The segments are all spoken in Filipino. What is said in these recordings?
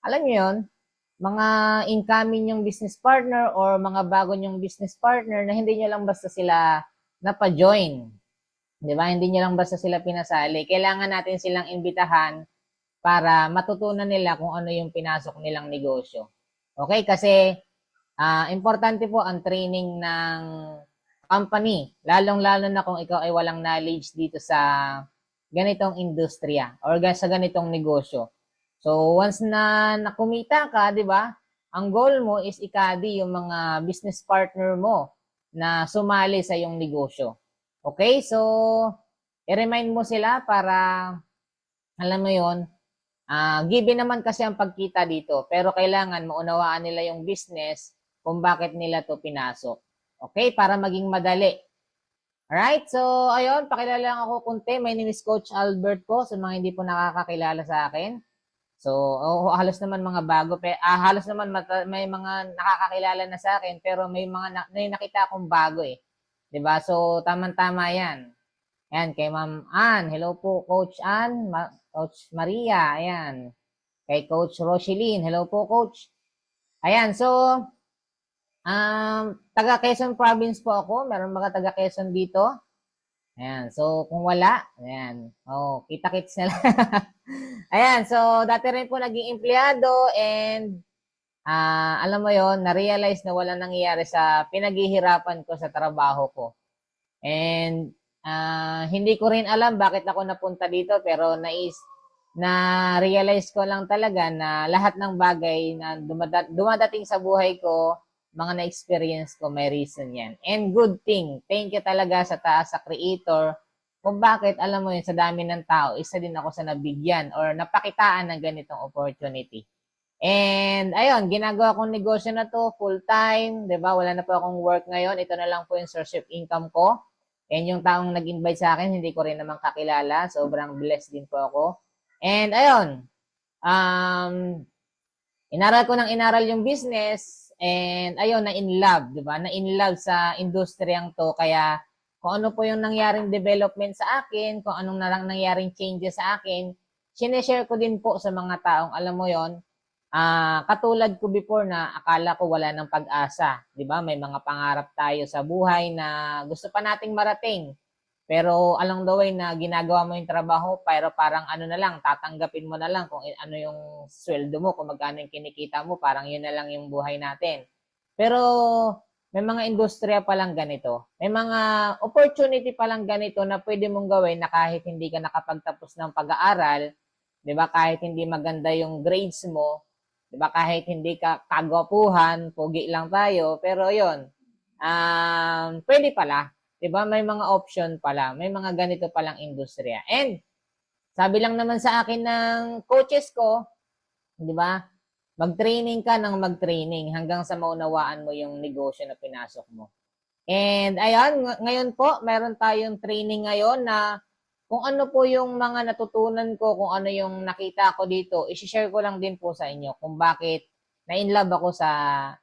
alam niyo yun, mga incoming yung business partner or mga bago yung business partner na hindi nyo lang basta sila napa-join. Di ba? Hindi nyo lang basta sila pinasali. Kailangan natin silang imbitahan para matutunan nila kung ano yung pinasok nilang negosyo. Okay? Kasi importante po ang training ng company. Lalong-lalo na kung ikaw ay walang knowledge dito sa ganitong industriya or sa ganitong negosyo. So, once na nakumita ka, di ba, ang goal mo is ikadi yung mga business partner mo na sumali sa yung negosyo. Okay? So, i-remind mo sila para, alam mo yon, given naman kasi ang pagkita dito, pero kailangan maunawaan nila yung business kung bakit nila to pinasok. Okay? Para maging madali. Alright? So, ayun, pakilala lang ako kunti. My name is Coach Albert po sa mga hindi po nakakakilala sa akin. So, halos naman mga bago. Halos naman may mga nakakakilala na sa akin, pero may mga may nakita akong bago eh. 'Di ba? So, tamang-tama 'yan. Ayan, kay Ma'am Ann. Hello po, Coach Ann. Coach Maria. Ayan. Kay Coach Rocheline. Hello po, Coach. Ayan, so, taga Quezon Province po ako. Meron mga taga Quezon dito. Ayan, so kung wala, ayan. Oh, kita-kits na lang. Ayan, so dati rin po naging empleyado and alam mo yon, na-realize na wala nangyayari sa pinaghihirapan ko sa trabaho ko. And hindi ko rin alam bakit ako napunta dito pero na-realize ko lang talaga na lahat ng bagay na dumadating sa buhay ko, mga na-experience ko, may reason yan. And good thing, thank you talaga sa taas, sa creator, kung bakit, alam mo yun, sa dami ng tao, isa din ako sa nabigyan or napakitaan ng ganitong opportunity. And, ayun, ginagawa kong negosyo na to, full-time, di ba? Wala na po akong work ngayon. Ito na lang po yung source of income ko. And yung taong nag-invite sa akin, hindi ko rin naman kakilala. Sobrang blessed din po ako. And, ayun, inaral ko ng inaral yung business. And ayun, na in love, 'di ba? Na in love sa industriyang 'to kaya kung ano po yung nangyaring development sa akin, kung anong nangyaring changes sa akin, sineshare ko din po sa mga taong alam mo 'yon. Katulad ko before na akala ko wala ng pag-asa, 'di ba? May mga pangarap tayo sa buhay na gusto pa nating marating. Pero along the way na ginagawa mo yung trabaho, pero parang ano na lang, tatanggapin mo na lang kung ano yung sweldo mo, kung magkano yung kinikita mo, parang yun na lang yung buhay natin. Pero may mga industriya pa lang ganito. May mga opportunity pa lang ganito na pwede mong gawin na kahit hindi ka nakapagtapos ng pag-aaral, 'di ba? Kahit hindi maganda yung grades mo, 'di ba? Kahit hindi ka kagwapuhan, pogi lang tayo, pero 'yon. Pwede pala. 'Di ba? May mga option pala. May mga ganito palang industriya. And sabi lang naman sa akin ng coaches ko, 'di ba? Mag-training ka ng mag-training hanggang sa maunawaan mo yung negosyo na pinasok mo. And ayan, ngayon po, meron tayong training ngayon na kung ano po yung mga natutunan ko, kung ano yung nakita ko dito, i-share ko lang din po sa inyo kung bakit na-inlove ako sa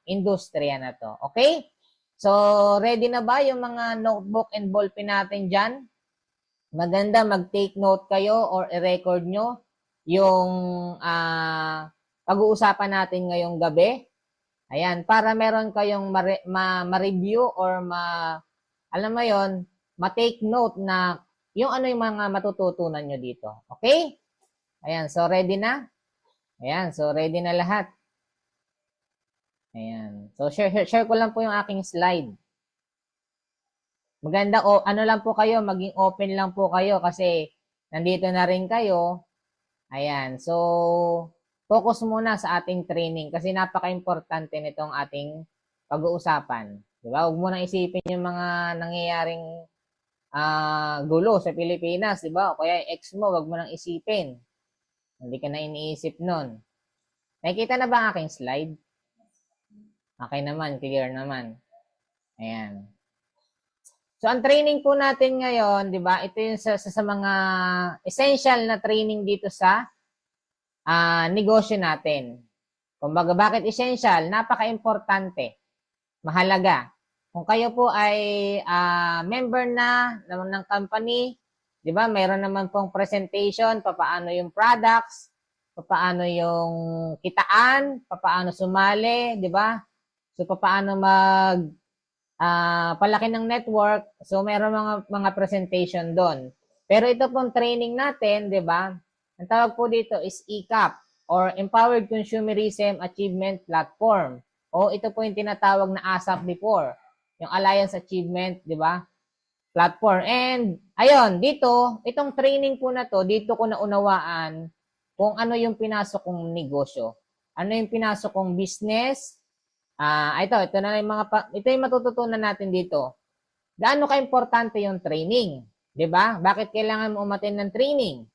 industriya na to. Okay? So, ready na ba yung mga notebook and ballpen natin dyan? Maganda mag-take note kayo or i-record nyo yung pag-uusapan natin ngayong gabi. Ayan, para meron kayong ma-review or alam mo yon, ma-take note na yung ano yung mga matututunan nyo dito. Okay? Ayan, so ready na? Ayan, so ready na lahat. Ayan. So, share ko lang po yung aking slide. Maganda, ano lang po kayo, maging open lang po kayo kasi nandito na rin kayo. Ayan. So, focus muna sa ating training kasi napaka-importante nitong ating pag-uusapan. Diba? Huwag mo nang isipin yung mga nangyayaring gulo sa Pilipinas, diba? O kaya ex mo, huwag mo nang isipin. Hindi ka na iniisip nun. Nakikita na ba ang aking slide? Okay naman, clear naman. Ayan. So, ang training po natin ngayon, di ba, ito yung sa mga essential na training dito sa negosyo natin. Kumbaga, bakit essential? Napaka-importante. Mahalaga. Kung kayo po ay member na ng company, di ba, mayroon naman pong presentation, papaano yung products, paano yung kitaan, paano sumali, di ba? So, paano palaki ng network. So, meron mga presentation doon. Pero ito pong training natin, di ba? Ang tawag po dito is ECAP or Empowered Consumerism Achievement Platform. O ito po yung tinatawag na ASAP before, yung Alliance Achievement, di ba? Platform. And, ayun, dito, itong training po na to, dito ko naunawaan kung ano yung pinasok kong negosyo. Ano yung pinasok kong business. Ito na yung ito yung matututunan natin dito. Gaano ka-importante yung training? 'Di ba? Bakit kailangan mo umattend ng training?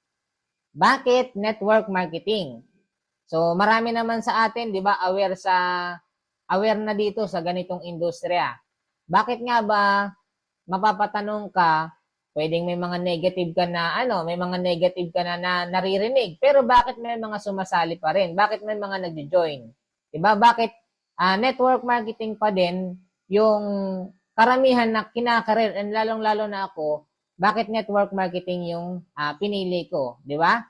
Bakit network marketing? So, marami naman sa atin, 'di ba, aware na dito sa ganitong industriya. Bakit nga ba mapapatanong ka, pwedeng may mga negative ka na may mga negative ka na naririnig, pero bakit may mga sumasali pa rin? Bakit may mga nagjo-join? 'Di ba? Bakit network marketing pa din yung karamihan na kinakarir, and lalong-lalo na ako, bakit network marketing yung pinili ko, di ba?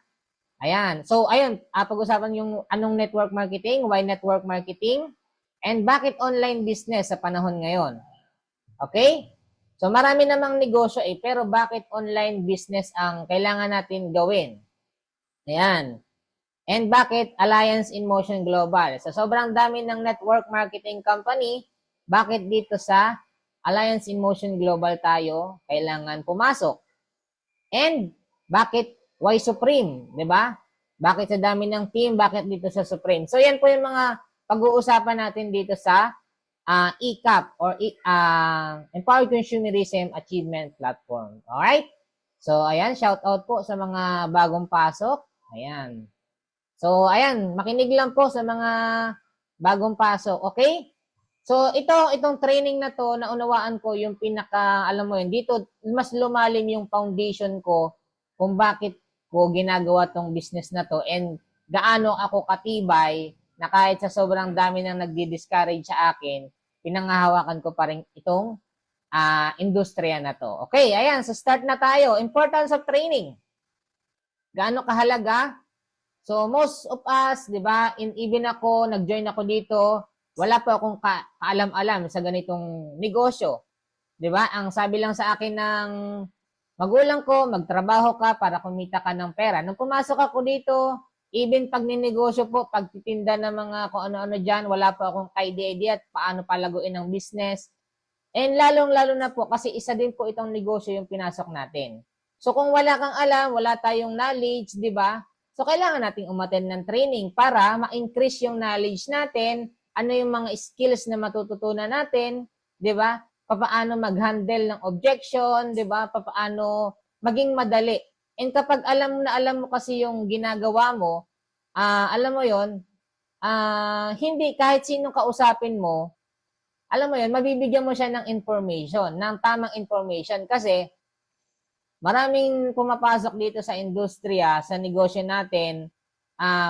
Ayan. So, ayun, pag-usapan yung anong network marketing, why network marketing, and bakit online business sa panahon ngayon. Okay? So, marami namang negosyo pero bakit online business ang kailangan natin gawin? Ayan. And bakit Alliance in Motion Global? Sa sobrang dami ng network marketing company, bakit dito sa Alliance in Motion Global tayo kailangan pumasok? And bakit why Supreme? Diba? Bakit sa dami ng team? Bakit dito sa Supreme? So yan po yung mga pag-uusapan natin dito sa ECAP or Empowered Consumerism Achievement Platform. Alright? So ayan, shout out po sa mga bagong pasok. Ayan. So, ayan, makinig lang po sa mga bagong pasok, okay? So, itong training na to, naunawaan ko yung alam mo yun, dito, mas lumalim yung foundation ko kung bakit ko ginagawa tong business na to and gaano ako katibay na kahit sa sobrang dami nang nagdi-discourage sa akin, pinangahawakan ko pa rin itong industriya na to. Okay, ayan, so start na tayo. Importance of training. Gaano kahalaga? So, most of us, di ba, even ako, nag-join ako dito, wala pa akong kaalam-alam sa ganitong negosyo. Di ba? Ang sabi lang sa akin ng magulang ko, magtrabaho ka para kumita ka ng pera. Nung pumasok ako dito, even pag ninegosyo po, pagtitinda ng mga kung ano-ano dyan, wala pa akong idea at paano palaguin ang business. And lalong-lalo na po, kasi isa din po itong negosyo yung pinasok natin. So, kung wala kang alam, wala tayong knowledge, di ba? So, kailangan nating umattend ng training para ma-increase yung knowledge natin, ano yung mga skills na matututunan natin, di ba? Paano mag-handle ng objection, di ba? Paano maging madali. And kapag alam mo kasi yung ginagawa mo, alam mo yon, hindi kahit sinong kausapin mo, alam mo yon, mabibigyan mo siya ng information, ng tamang information kasi maraming pumapasok dito sa industriya, sa negosyo natin,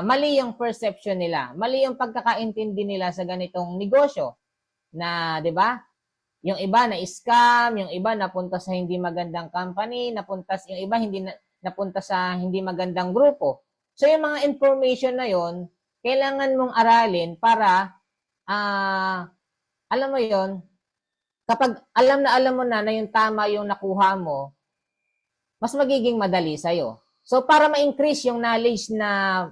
mali yung perception nila. Mali yung pagkakaintindi nila sa ganitong negosyo. Na, di ba? Yung iba na scam, yung iba napunta sa hindi magandang company, yung iba napunta sa hindi magandang grupo. So, yung mga information na yon, kailangan mong aralin para, alam mo yon, kapag alam mo na yung tama yung nakuha mo, mas magiging madali sa'yo. So, para ma-increase yung knowledge na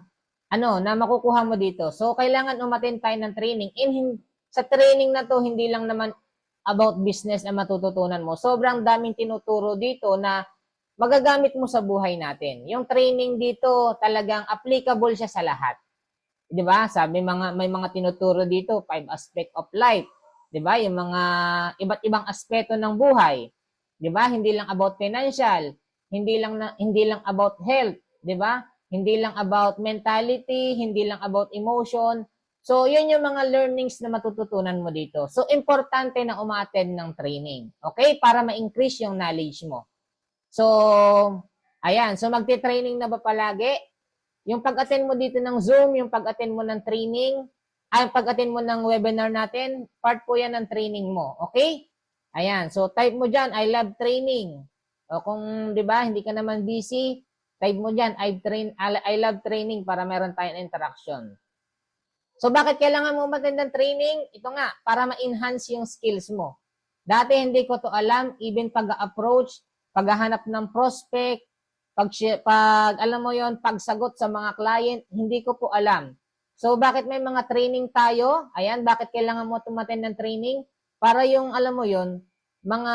makukuha mo dito. So, kailangan umattend tayo ng training. Sa training na to, hindi lang naman about business na matututunan mo. Sobrang daming tinuturo dito na magagamit mo sa buhay natin. Yung training dito, talagang applicable siya sa lahat. 'Di ba? May mga tinuturo dito, 5 aspect of life. 'Di ba? Yung mga iba't ibang aspeto ng buhay. 'Di ba? Hindi lang about financial, hindi lang about health, 'di ba? Hindi lang about mentality, hindi lang about emotion. So, yun yung mga learnings na matututunan mo dito. So, importante na umattend ng training. Okay? Para ma-increase yung knowledge mo. So, ayan. So, magte-training na ba palagi? Yung pag-attend mo dito ng Zoom, yung pag-attend mo ng training, pag-attend mo ng webinar natin, part po yan ng training mo. Okay? Ayan. So, type mo dyan, I love training. O kung, di ba, hindi ka naman busy, Type mo dyan, I love training para meron tayong interaction. So, bakit kailangan mo umattend ng training? Ito nga, para ma-enhance yung skills mo. Dati hindi ko to alam, even pag-approach, paghahanap ng prospect, alam mo yon, pagsagot sa mga client, hindi ko po alam. So, bakit may mga training tayo? Ayan, bakit kailangan mo umattend ng training? Para yung, alam mo yon, mga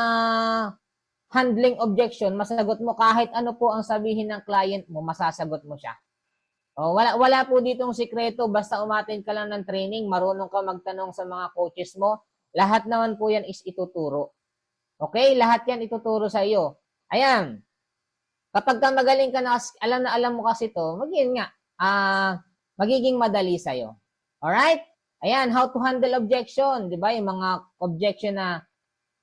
handling objection, masagot mo kahit ano po ang sabihin ng client mo, masasagot mo siya. Oh, wala po ditong sikreto, basta umattend ka lang ng training, marunong ka magtanong sa mga coaches mo, lahat naman po yan is ituturo. Okay? Lahat yan ituturo sa iyo. Ayan. Kapag ka magaling ka na alam mo kasi to, magiging madali sa iyo. Alright? Ayan, how to handle objection, 'di ba? Yung mga objection na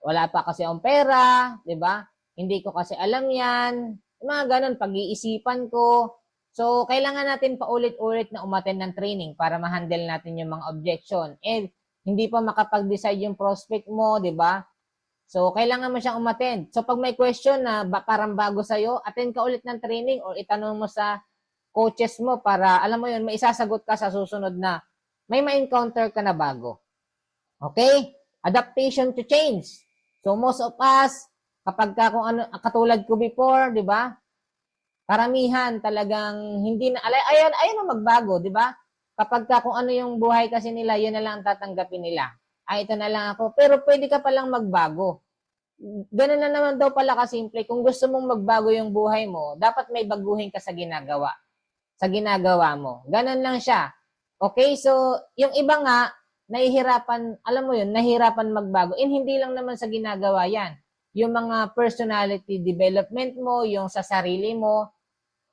wala pa kasi akong pera, 'di ba? Hindi ko kasi alam 'yan. Yung mga ganun, pag-iisipan ko. So, kailangan natin paulit-ulit na umattend ng training para ma-handle natin yung mga objection. And hindi pa makapag-decide yung prospect mo, di ba? So, kailangan mo siyang umattend. So, pag may question na parang bago sa'yo, attend ka ulit ng training or itanong mo sa coaches mo para, alam mo yun, may isasagot ka sa susunod na may ma-encounter ka na bago. Okay? Adaptation to change. So, most of us, kapag kung ano, katulad ko before, di ba? Karamihan talagang hindi na ayaw na magbago, 'di ba? Kapag kung ano yung buhay kasi nila, yun na lang ang tatanggapin nila. Ay, ito na lang ako. Pero pwede ka palang magbago. Ganun na naman daw pala kasimple. Kung gusto mong magbago yung buhay mo, dapat may baguhin ka sa ginagawa. Sa ginagawa mo. Ganun lang siya. Okay? So, yung iba nga, nahihirapan, alam mo yun, nahihirapan magbago. And hindi lang naman sa ginagawa yan. Yung mga personality development mo, yung sa sarili mo,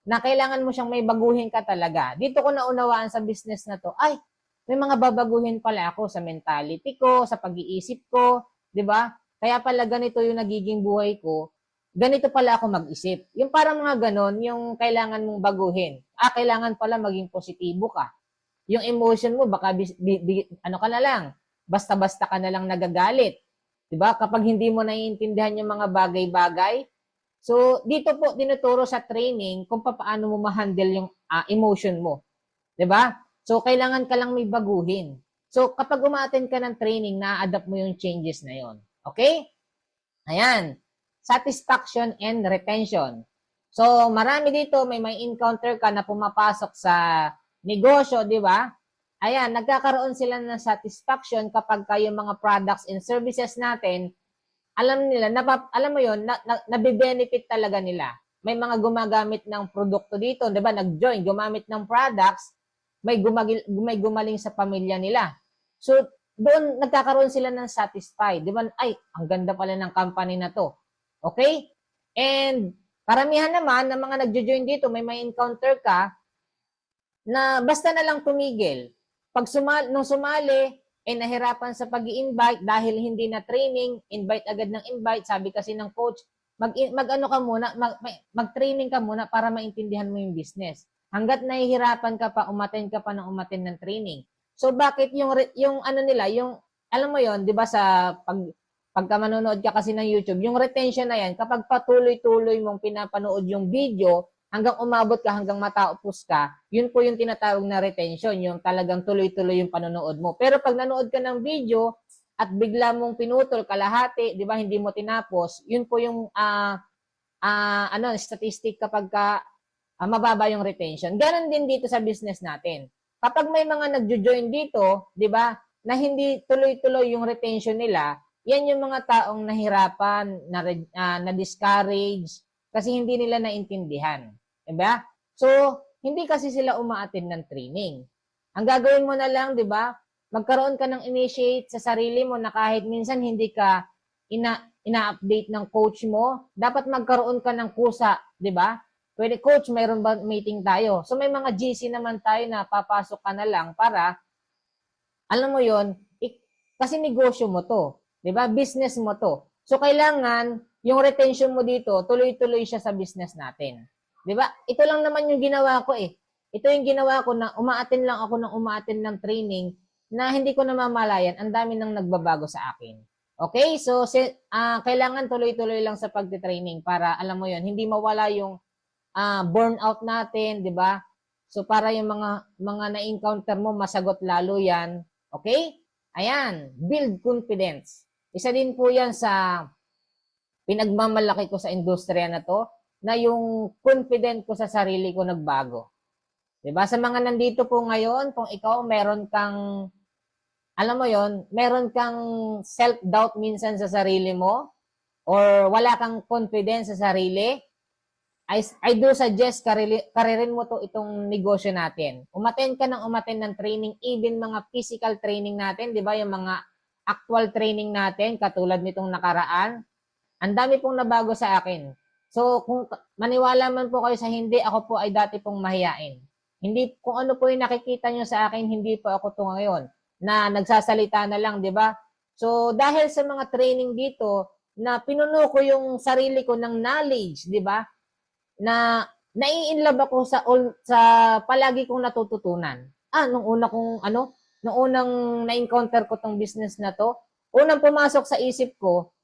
na kailangan mo siyang may baguhin ka talaga. Dito ko naunawaan sa business na to, ay, may mga babaguhin pala ako sa mentality ko, sa pag-iisip ko, di ba? Kaya pala ganito yung nagiging buhay ko, ganito pala ako mag-isip. Yung parang mga ganon, yung kailangan mong baguhin. Kailangan pala maging positibo ka. Yung emotion mo, baka ano ka na lang, basta-basta ka na lang nagagalit. Di ba? Kapag hindi mo naiintindihan yung mga bagay-bagay, so, dito po tinuturo sa training kung paano mo ma-handle yung emotion mo. 'Di ba? So, kailangan ka lang may baguhin. So, kapag umaattend ka ng training, na-adapt mo yung changes na yon. Okay? Ayan. Satisfaction and retention. So, marami dito, may encounter ka na pumapasok sa negosyo, 'di ba? Ayan, nagkakaroon sila ng satisfaction kapag kayo mga products and services natin alam nila, alam mo yon, nabibenefit talaga nila. May mga gumagamit ng produkto dito, di ba? Nag-join, gumamit ng products, may gumaling sa pamilya nila. So, doon nagkakaroon sila ng satisfied. Di ba? Ay, ang ganda pala ng company na to. Okay? And, karamihan naman ng mga nagjo-join dito, may encounter ka na basta na lang tumigil. Pag nung sumali, nahirapan sa pag-i-invite dahil hindi na training, invite agad ng invite. Sabi kasi ng coach, mag-ano ka muna, mag-training ka muna para maintindihan mo yung business. Hanggat nahihirapan ka pa, umattend ka pa ng umattend ng training. So bakit yung ano nila, yung alam mo yon, 'di ba sa pagka manonood ka kasi ng YouTube, yung retention na yan, kapag patuloy-tuloy mong pinapanood yung video, hanggang umabot ka, hanggang mataupos ka, yun po yung tinatawag na retention, yung talagang tuloy-tuloy yung panonood mo. Pero pag nanood ka ng video at bigla mong pinutol kalahati, di ba, hindi mo tinapos, yun po yung statistic kapag mababa yung retention. Ganon din dito sa business natin. Kapag may mga nagjo-join dito, di ba, na hindi tuloy-tuloy yung retention nila, yan yung mga taong nahirapan, na-discourage, kasi hindi nila naintindihan. Diba? So, hindi kasi sila umaattend ng training. Ang gagawin mo na lang, di ba? Magkaroon ka ng initiate sa sarili mo na kahit minsan hindi ka ina-update ng coach mo, dapat magkaroon ka ng kusa, di ba? Pwede, coach, mayroon ba meeting tayo? So, may mga GC naman tayo na papasok ka na lang para, alam mo yon, kasi negosyo mo to. Di ba? Business mo to. So, kailangan, yung retention mo dito, tuloy-tuloy siya sa business natin. Di ba? Ito lang naman yung ginawa ko eh. Ito yung ginawa ko na umaattend lang ako ng umaattend ng training na hindi ko namamalayan, ang dami nang nagbabago sa akin. Okay? So, kailangan tuloy-tuloy lang sa pagtitraining para, alam mo yon, hindi mawala yung burnout natin, di ba? So, para yung mga na-encounter mo, masagot lalo yan. Okay? Ayan, build confidence. Isa din po yan sa pinagmamalaki ko sa industriya na to, na yung confident ko sa sarili ko nagbago. Diba? Sa mga nandito po ngayon, kung ikaw meron kang, alam mo yon, meron kang self-doubt minsan sa sarili mo, or wala kang confidence sa sarili, I do suggest karirin mo to itong negosyo natin. Umattend ka ng umattend ng training, even mga physical training natin, di ba? Yung mga actual training natin, katulad nitong nakaraan. Ang dami pong nabago sa akin. So, kung maniwala man po kayo sa hindi, ako po ay dati pong mahiyain. Hindi, kung ano po yung nakikita nyo sa akin, hindi po ako to ngayon, na nagsasalita na lang, di ba? So, dahil sa mga training dito, na pinuno ko yung sarili ko ng knowledge, di ba? Na nai-inlove ako sa palagi kong natututunan. Nung unang na-encounter ko tong business na to, unang pumasok sa isip ko,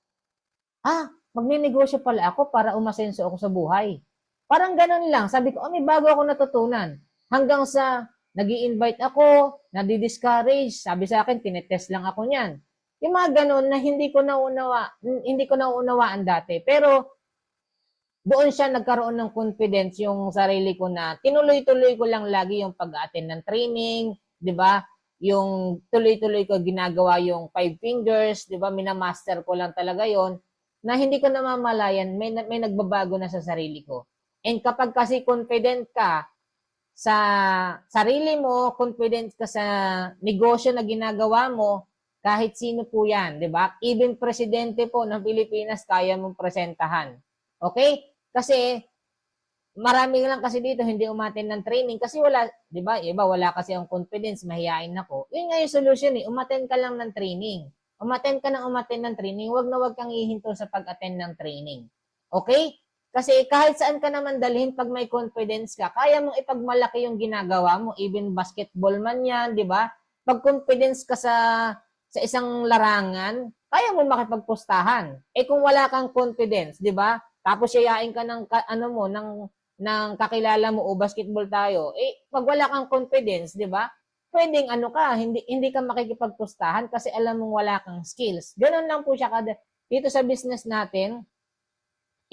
magninegosyo pala ako para umasenso ako sa buhay. Parang ganun lang. Sabi ko, may bago ako natutunan. Hanggang sa nag-i-invite ako, nadi-discourage. Sabi sa akin, tinetest lang ako niyan. Yung mga ganun na hindi ko naunawaan dati. Pero doon siya nagkaroon ng confidence yung sarili ko na tinuloy-tuloy ko lang lagi yung pag-attend ng training, 'di ba? Yung tuloy-tuloy ko ginagawa yung 5 fingers, 'di ba? Minamaster ko lang talaga 'yon na hindi ko namamalayan may nagbabago na sa sarili ko. And kapag kasi confident ka sa sarili mo, confident ka sa negosyo na ginagawa mo, kahit sino po 'yan, 'di ba? Even presidente po ng Pilipinas kaya mong presentahan. Okay? Kasi marami lang kasi dito hindi umattend ng training kasi wala, 'di ba? Iba wala kasi ang confidence, mahiyain ako. Yun nga yung solution umattend ka lang ng training. Umattend ka ng training, wag kang hihinto sa pag-attend ng training. Okay? Kasi kahit saan ka naman dalhin pag may confidence ka, kaya mong ipagmalaki yung ginagawa mo, even basketball man 'yan, 'di ba? Pag confidence ka sa isang larangan, kaya mo makipagpustahan. Kung wala kang confidence, 'di ba? Tapos yayain ka ng kakilala mo o basketball tayo. Pag wala kang confidence, 'di ba? Pwedeng hindi ka makikipagpustahan kasi alam mong wala kang skills. Ganun lang po siya dito sa business natin.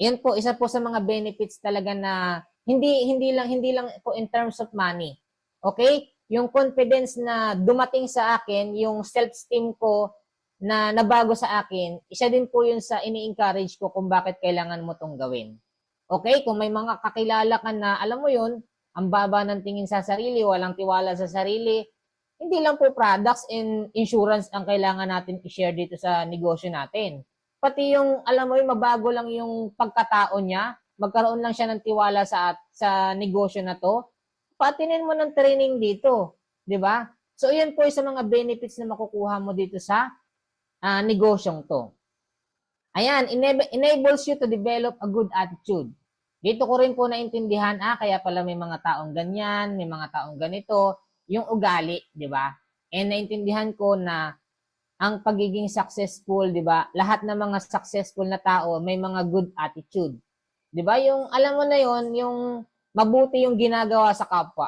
Yan po isa po sa mga benefits talaga na hindi lang po in terms of money. Okay? Yung confidence na dumating sa akin, yung self-esteem ko na nabago sa akin, isa din po yun sa ini-encourage ko kung bakit kailangan mo tong gawin. Okay? Kung may mga kakilala ka na, alam mo yun, ang baba ng tingin sa sarili, walang tiwala sa sarili, hindi lang po products and insurance ang kailangan natin i-share dito sa negosyo natin. Pati yung, alam mo yun, mabago lang yung pagkatao niya, magkaroon lang siya ng tiwala sa negosyo na to, patinin mo ng training dito. Di ba? So, yan po yung sa mga benefits na makukuha mo dito sa negosyong to. Ayan, enables you to develop a good attitude. Dito ko rin po naintindihan, kaya pala may mga taong ganyan, may mga taong ganito, yung ugali, di ba? And naintindihan ko na ang pagiging successful, di ba? Lahat ng mga successful na tao may mga good attitude. Di ba? Yung, alam mo na yon, yung mabuti yung ginagawa sa kapwa.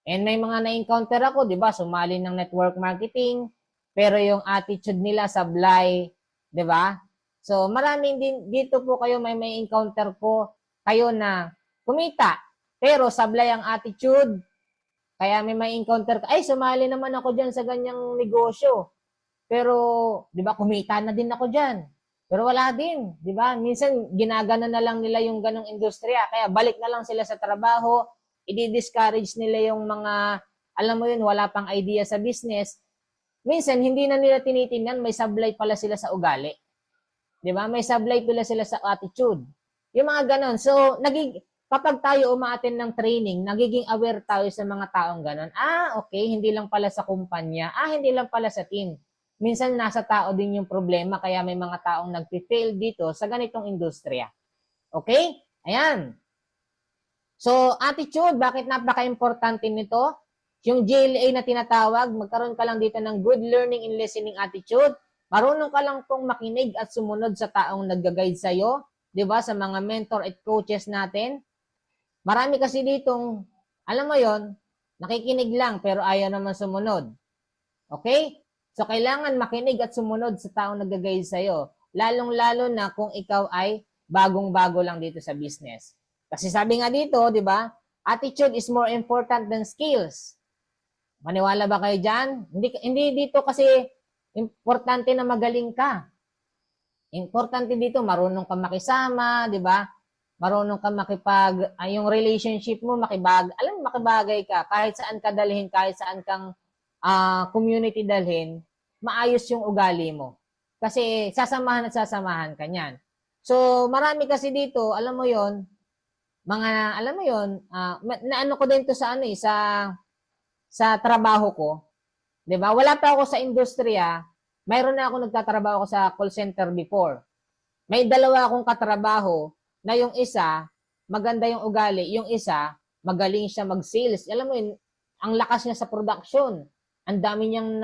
And may mga na-encounter ako, di ba? Sumali ng network marketing, pero yung attitude nila sablay, 'di ba? So, maraming din dito po kayo may encounter po kayo na kumita, pero sablay ang attitude. Kaya may encounter ka, sumali naman ako diyan sa ganyang negosyo. Pero, 'di ba, kumita na din ako diyan. Pero wala din, 'di ba? Minsan ginagana na lang nila yung ganong industriya, kaya balik na lang sila sa trabaho, i-discourage nila yung mga, alam mo yun, wala pang idea sa business. Minsan, hindi na nila tinitingnan, may sablay pala sila sa ugali. Di ba? May sablay pala sila sa attitude. Yung mga ganon. So, kapag tayo umaattend ng training, nagiging aware tayo sa mga taong ganon. Okay, hindi lang pala sa kumpanya. Hindi lang pala sa team. Minsan, nasa tao din yung problema, kaya may mga taong nagpi-fail dito sa ganitong industriya. Okay? Ayan. So, attitude, bakit napaka-importante nito? Yung JLA na tinatawag, magkaroon ka lang dito ng good learning and listening attitude. Marunong ka lang pong makinig at sumunod sa taong nag-guide sa'yo, di ba? Sa mga mentor at coaches natin. Marami kasi ditong, alam mo yon, nakikinig lang pero ayaw naman sumunod. Okay? So, kailangan makinig at sumunod sa taong nag-guide sa'yo. Lalong-lalo na kung ikaw ay bagong-bago lang dito sa business. Kasi sabi nga dito, di ba? Attitude is more important than skills. Maniwala ba kayo dyan? Hindi dito kasi importante na magaling ka. Importante dito, marunong ka makisama, di ba? Marunong ka yung relationship mo, makibagay ka. Kahit saan ka dalhin, kahit saan kang community dalhin, maayos yung ugali mo. Kasi sasamahan at sasamahan ka niyan. So, marami kasi dito, alam mo yon, naano ko din to sa sa trabaho ko. 'Di ba? Wala pa ako sa industriya, mayroon na ako nagtatrabaho ko sa call center before. May dalawa akong katrabaho na yung isa, maganda yung ugali, yung isa, magaling siya mag-sales. Alam mo yun, ang lakas niya sa production. Ang dami niyang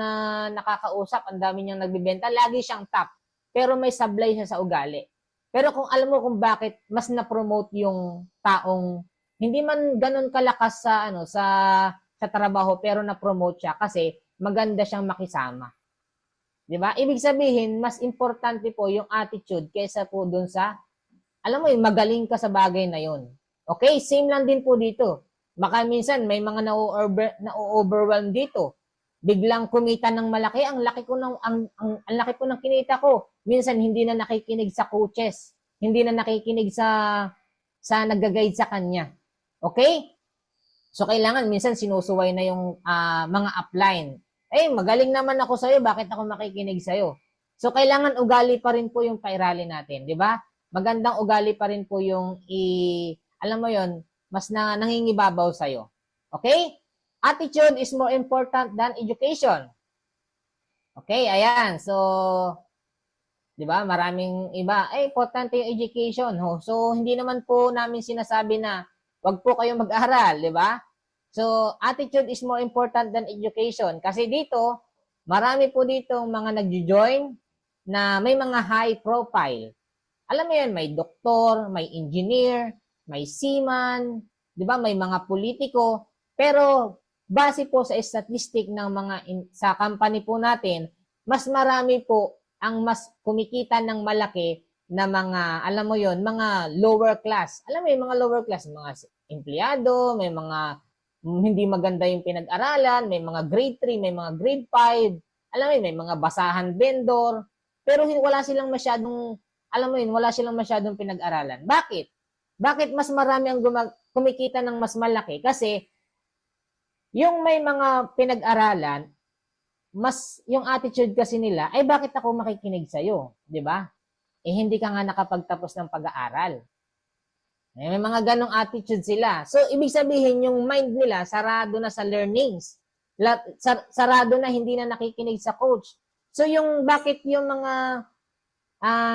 nakakausap, ang dami niyang nagbibenta, lagi siyang top. Pero may sablay siya sa ugali. Pero kung alam mo kung bakit mas na-promote yung taong hindi man ganun kalakas sa trabaho pero na-promote siya kasi maganda siyang makisama. 'Di ba? Ibig sabihin, mas importante po yung attitude kaysa po dun sa alam mo yung magaling ka sa bagay na yun. Okay? Same lang din po dito. Baka minsan may mga na-overwhelm dito. Biglang kumita ng malaki, ang laki po ng kinita ko. Minsan hindi na nakikinig sa coaches, hindi na nakikinig sa nagga-guide sa kanya. Okay? So kailangan minsan sinusuway na yung mga upline. Magaling naman ako sa'yo, bakit ako makikinig sa'yo? So kailangan ugali pa rin po yung pairali natin, di ba? Magandang ugali pa rin po yung alam mo yon, mas nangingibabaw sa'yo. Okay? Attitude is more important than education. Okay, ayan. So, di ba, maraming iba. Importante yung education. So, hindi naman po namin sinasabi na wag po kayong mag-aral, di ba? So, attitude is more important than education. Kasi dito, marami po dito mga nag-join na may mga high profile. Alam mo yan, may doktor, may engineer, may seaman, di ba? May mga politiko. Pero, base po sa statistic ng sa company po natin, mas marami po ang mas kumikita ng malaki na mga, alam mo yon, mga lower class. Alam mo yung mga lower class, mga empleyado, may mga hindi maganda yung pinag-aralan, may mga grade 3, may mga grade 5, alam mo yun, may mga basahan vendor, pero wala silang masyadong, alam mo yun, wala silang masyadong pinag-aralan. Bakit? Bakit mas marami ang kumikita ng mas malaki? Kasi yung may mga pinag-aralan, mas yung attitude kasi nila, bakit ako makikinig sa'yo? Di ba? Hindi ka nga nakapagtapos ng pag-aaral. May mga ganong attitude sila. So, ibig sabihin, yung mind nila, sarado na sa learnings. Sarado na, hindi na nakikinig sa coach. So, bakit yung mga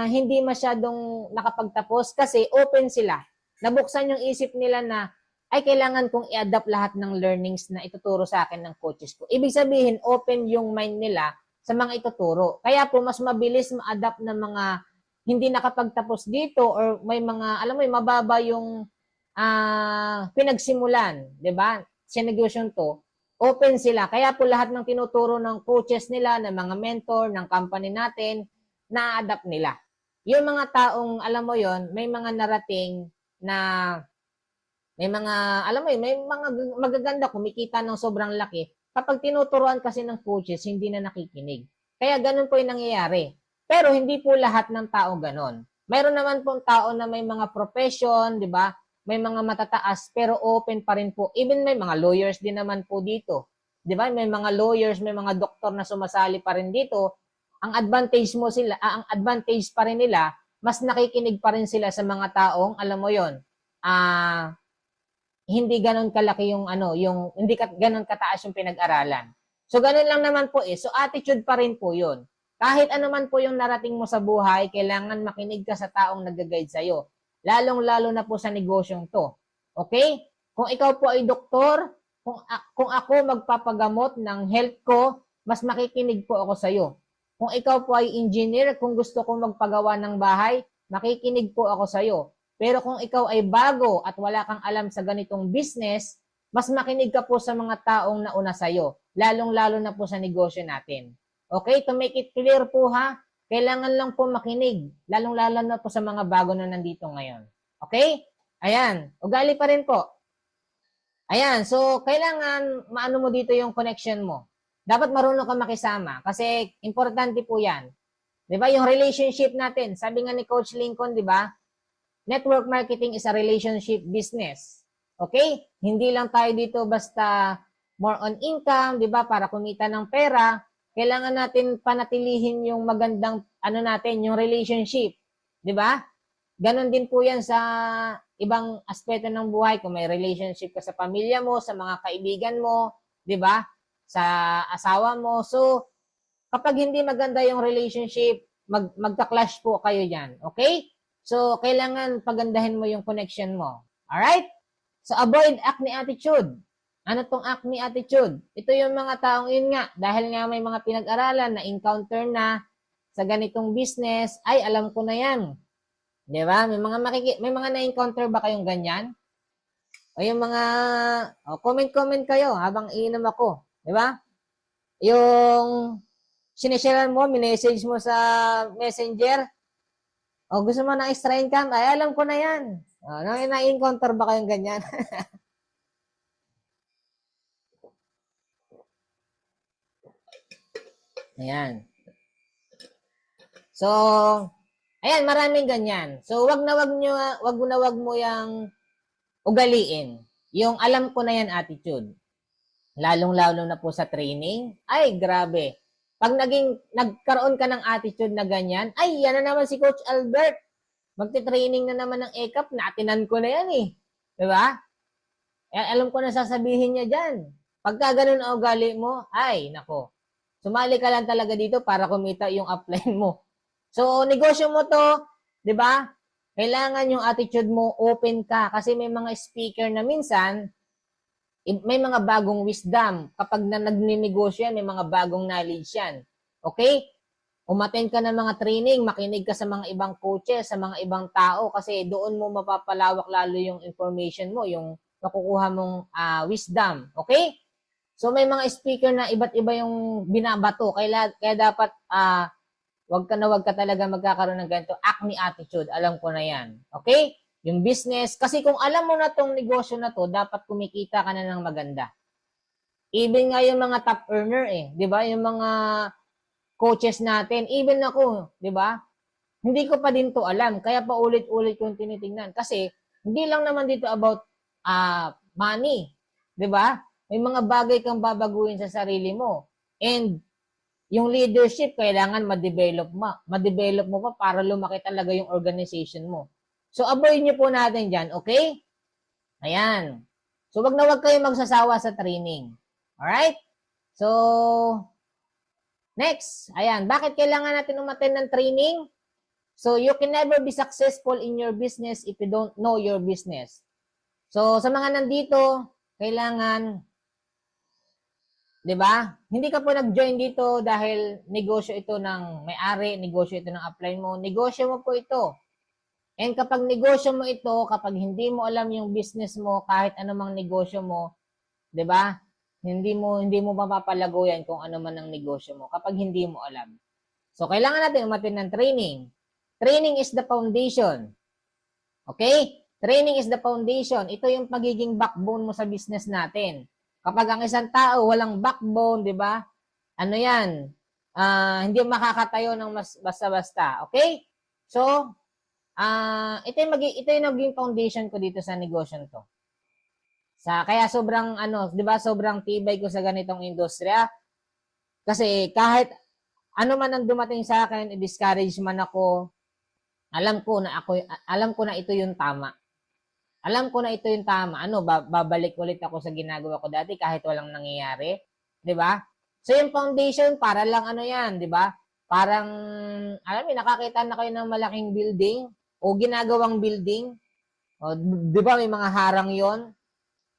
hindi masyadong nakapagtapos? Kasi open sila. Nabuksan yung isip nila na, kailangan kong i-adapt lahat ng learnings na ituturo sa akin ng coaches ko. Ibig sabihin, open yung mind nila sa mga ituturo. Kaya po, mas mabilis ma-adapt ng mga hindi nakapagtapos dito or may mga, alam mo, mababa yung pinagsimulan, di ba? Sa negosyon to, open sila. Kaya po lahat ng tinuturo ng coaches nila, ng mga mentor, ng company natin, na-adapt nila. Yung mga taong, alam mo yon, may mga narating na may mga, alam mo may mga magaganda, kumikita ng sobrang laki. Kapag tinuturuan kasi ng coaches, hindi na nakikinig. Kaya ganun po yung nangyayari. Pero hindi po lahat ng tao ganun. Mayroon naman pong tao na may mga profession, di ba? May mga matataas, pero open pa rin po. Even may mga lawyers din naman po dito. Di ba? May mga lawyers, may mga doktor na sumasali pa rin dito. Ang advantage pa rin nila, mas nakikinig pa rin sila sa mga taong, alam mo yon, hindi ganon kalaki yung hindi ganon kataas yung pinag-aralan. So ganon lang naman po So attitude pa rin po 'yun. Kahit ano man po yung narating mo sa buhay, kailangan makinig ka sa taong nag-guide sa iyo. Lalong-lalo na po sa negosyong 'to. Okay? Kung ikaw po ay doktor, kung ako magpapagamot ng health ko, mas makikinig po ako sa iyo. Kung ikaw po ay engineer, kung gusto kong magpagawa ng bahay, makikinig po ako sa iyo. Pero kung ikaw ay bago at wala kang alam sa ganitong business, mas makinig ka po sa mga taong nauna sa'yo, lalong-lalo na po sa negosyo natin. Okay? To make it clear po ha, kailangan lang po makinig, lalong-lalo na po sa mga bago na nandito ngayon. Okay? Ayan, ugali pa rin po. Ayan, so kailangan maano mo dito yung connection mo. Dapat marunong ka makisama kasi importante po yan. 'Di ba? Yung relationship natin, sabi nga ni Coach Lincoln, 'di ba? Network marketing is a relationship business. Okay? Hindi lang tayo dito basta more on income, 'di ba? Para kumita ng pera, kailangan natin panatilihin yung magandang ano natin, yung relationship, 'di ba? Ganon din po 'yan sa ibang aspeto ng buhay, kung may relationship ka sa pamilya mo, sa mga kaibigan mo, 'di ba? Sa asawa mo. So, kapag hindi maganda yung relationship, magka-clash po kayo diyan. Okay? So, kailangan pagandahin mo yung connection mo. Alright? So, avoid acne attitude. Ano tong acne attitude? Ito yung mga taong yun nga, dahil nga may mga pinag-aralan na encounter na sa ganitong business, ay alam ko na yan. Di ba? May mga na-encounter ba kayong ganyan? O yung mga, comment kayo habang iinom ako. Di ba? Yung sinishare mo, minessage mo sa messenger, o gusto mo ng extra income, ay alam ko na yan. O, na-encounter ba kayong ganyan? Ayan. So, ayan, maraming ganyan. So, wag mo yang ugaliin. Yung alam ko na yan attitude. Lalong-lalo na po sa training. Ay, grabe. Pag nagkaroon ka ng attitude na ganyan, ay, yan na naman si Coach Albert. Magti-training na naman ng ECAP, natinan ko na yan eh. Diba? Alam ko na sasabihin niya dyan. Pagka ganun ang ugali mo, ay, nako. Sumali ka lang talaga dito para kumita yung upline mo. So, negosyo mo to, di ba? Kailangan yung attitude mo, open ka. Kasi may mga speaker na minsan, may mga bagong wisdom. Kapag nagninegosyo yan, may mga bagong knowledge yan. Okay? Umattend ka ng mga training, makinig ka sa mga ibang coaches, sa mga ibang tao, kasi doon mo mapapalawak lalo yung information mo, yung nakukuha mong wisdom. Okay? So, may mga speaker na iba't iba yung binabato. Kaya dapat, wag ka talaga magkakaroon ng ganito acne attitude. Alam ko na yan. Okay? Yung business. Kasi kung alam mo na tong negosyo na to, dapat kumikita ka na ng maganda. Even nga yung mga top earner eh. Di ba? Yung mga coaches natin. Even ako. Di ba? Hindi ko pa din to alam. Kaya pa ulit-ulit kong tinitingnan. Kasi, hindi lang naman dito about money. Di ba? May mga bagay kang babaguhin sa sarili mo. And yung leadership, kailangan ma-develop mo pa para lumaki talaga yung organization mo. So, avoid nyo po natin dyan, okay? Ayan. So, wag na wag kayo magsasawa sa training. Alright? So, next. Ayan. Bakit kailangan natin umattend ng training? So, you can never be successful in your business if you don't know your business. So, sa mga nandito, kailangan, di ba? Hindi ka po nag-join dito dahil negosyo ito ng may-ari, negosyo ito ng upline mo. Negosyo mo po ito. And kapag negosyo mo ito, kapag hindi mo alam yung business mo, kahit anumang negosyo mo, 'di ba? Hindi mo mapapalago yan kung ano man ang negosyo mo kapag hindi mo alam. So kailangan natin umattend ng training. Training is the foundation. Okay? Training is the foundation. Ito yung pagiging backbone mo sa business natin. Kapag ang isang tao walang backbone, 'di ba? Ano 'yan? Hindi makakatayo ng basta-basta. Okay? So, ito yung naging foundation ko dito sa negosyo to. Kaya sobrang 'di ba, sobrang tibay ko sa ganitong industriya. Kasi kahit ano man ang dumating sa akin, i-discourage man ako, alam ko na ito yung tama. Alam ko na ito yung tama. Babalik ulit ako sa ginagawa ko dati kahit walang nangyayari, 'di ba? So yung foundation para lang 'yan, 'di ba? Parang nakakita na kayo ng malaking building o ginagawang building. O, 'di ba may mga harang 'yon?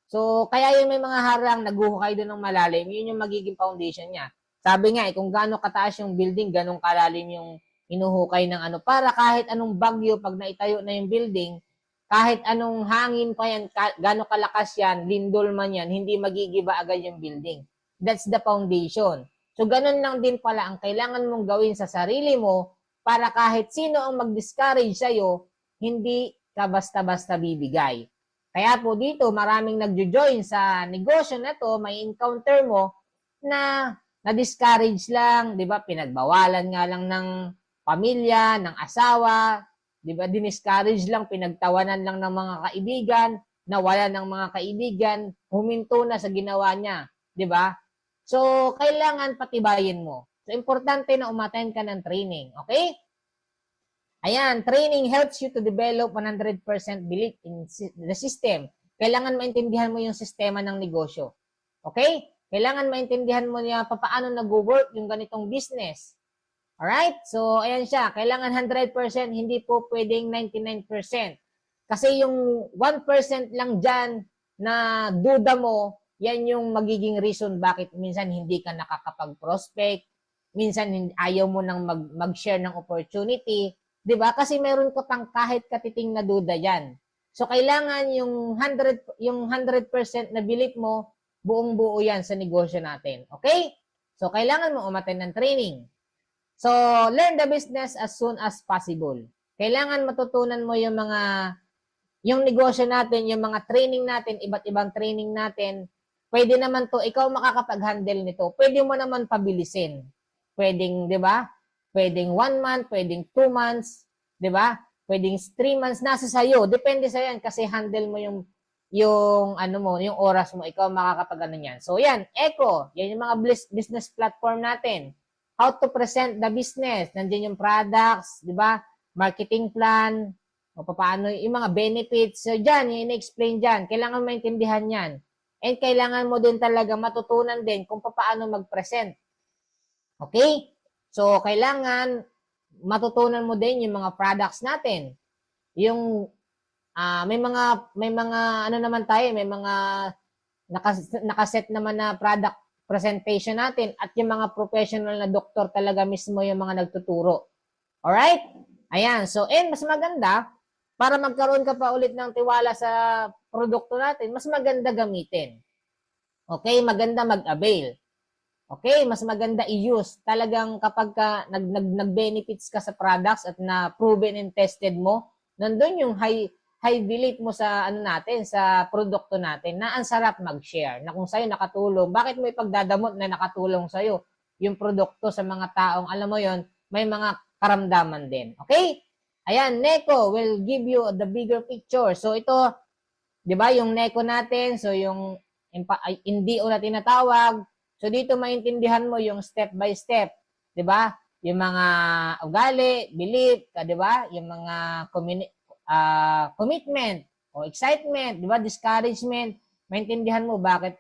So, kaya yung may mga harang, naguhukay doon ng malalim, yun yung magiging foundation niya. Sabi nga, kung gaano kataas yung building, ganun kalalim yung inuhukay ng para kahit anong bagyo, pag naitayo na yung building, kahit anong hangin pa yan, gano'ng kalakas yan, lindol man yan, hindi magigiba agad yung building. That's the foundation. So, ganun lang din pala ang kailangan mong gawin sa sarili mo para kahit sino ang mag-discourage sa'yo, hindi ka basta-basta bibigay. Kaya po dito, maraming nagjo-join sa negosyo na to, may encounter mo na na-discourage lang, di ba? Pinagbawalan nga lang ng pamilya, ng asawa, di ba? Diniscourage lang, pinagtawanan lang ng mga kaibigan, nawala ng mga kaibigan, huminto na sa ginawa niya, di ba? So, kailangan patibayin mo. So, importante na umattend ka ng training, okay? Ayan, training helps you to develop 100% belief in the system. Kailangan maintindihan mo yung sistema ng negosyo. Okay? Kailangan maintindihan mo niya paano nag-work yung ganitong business. Alright? So, ayan siya. Kailangan 100%, hindi po pwedeng 99%. Kasi yung 1% lang dyan na duda mo, yan yung magiging reason bakit minsan hindi ka nakakapag-prospect, minsan ayaw mo nang mag-share ng opportunity, 'di ba? Kasi meron ka pang kahit katiting na duda diyan. So kailangan yung 100% na belief mo, buong-buo 'yan sa negosyo natin. Okay? So kailangan mo umattend ng training. So learn the business as soon as possible. Kailangan matutunan mo yung negosyo natin, yung mga training natin, iba't ibang training natin. Pwede naman to, ikaw makakapag-handle nito. Pwede mo naman pabilisin. Pwedeng, 'di ba? Pwedeng 1 month, pwedeng 2 months, 'di ba? Pwedeng 3 months, nasa sayo. Depende sa 'yan kasi handle mo yung ano mo, yung oras mo, ikaw makakapag-ano niyan. So 'yan, Echo, 'yan yung mga business platform natin. How to present the business, nandiyan yung products, 'di ba? Marketing plan, o paano yung mga benefits. So diyan, yung ina-explain diyan, kailangan maintindihan 'yan. And kailangan mo din talaga matutunan din kung paano mag-present. Okay? So, kailangan matutunan mo din yung mga products natin. Yung may mga ano naman tayo, may mga nakaset naman na product presentation natin at yung mga professional na doktor talaga mismo yung mga nagtuturo. Alright? Ayan. So, mas maganda, para magkaroon ka pa ulit ng tiwala sa produkto natin, mas maganda gamitin. Okay? Maganda mag-avail. Okay, mas maganda i-use. Talagang kapag nag-benefits ka sa products at na proven and tested mo, nandun yung high belief mo sa ano natin, sa produkto natin na ang sarap mag-share. Na kung sa'yo nakatulong, bakit mo ipagdadamot na nakatulong sa'yo yung produkto sa mga taong, alam mo yon, may mga karamdaman din. Okay? Ayan, Neko will give you the bigger picture. So ito, 'di ba, yung Neko natin, so yung NDO na tinatawag. So dito maintindihan mo yung step by step, 'di ba? Yung mga ugali, belief, 'di ba? Yung mga commitment o excitement, 'di ba? Discouragement, maintindihan mo bakit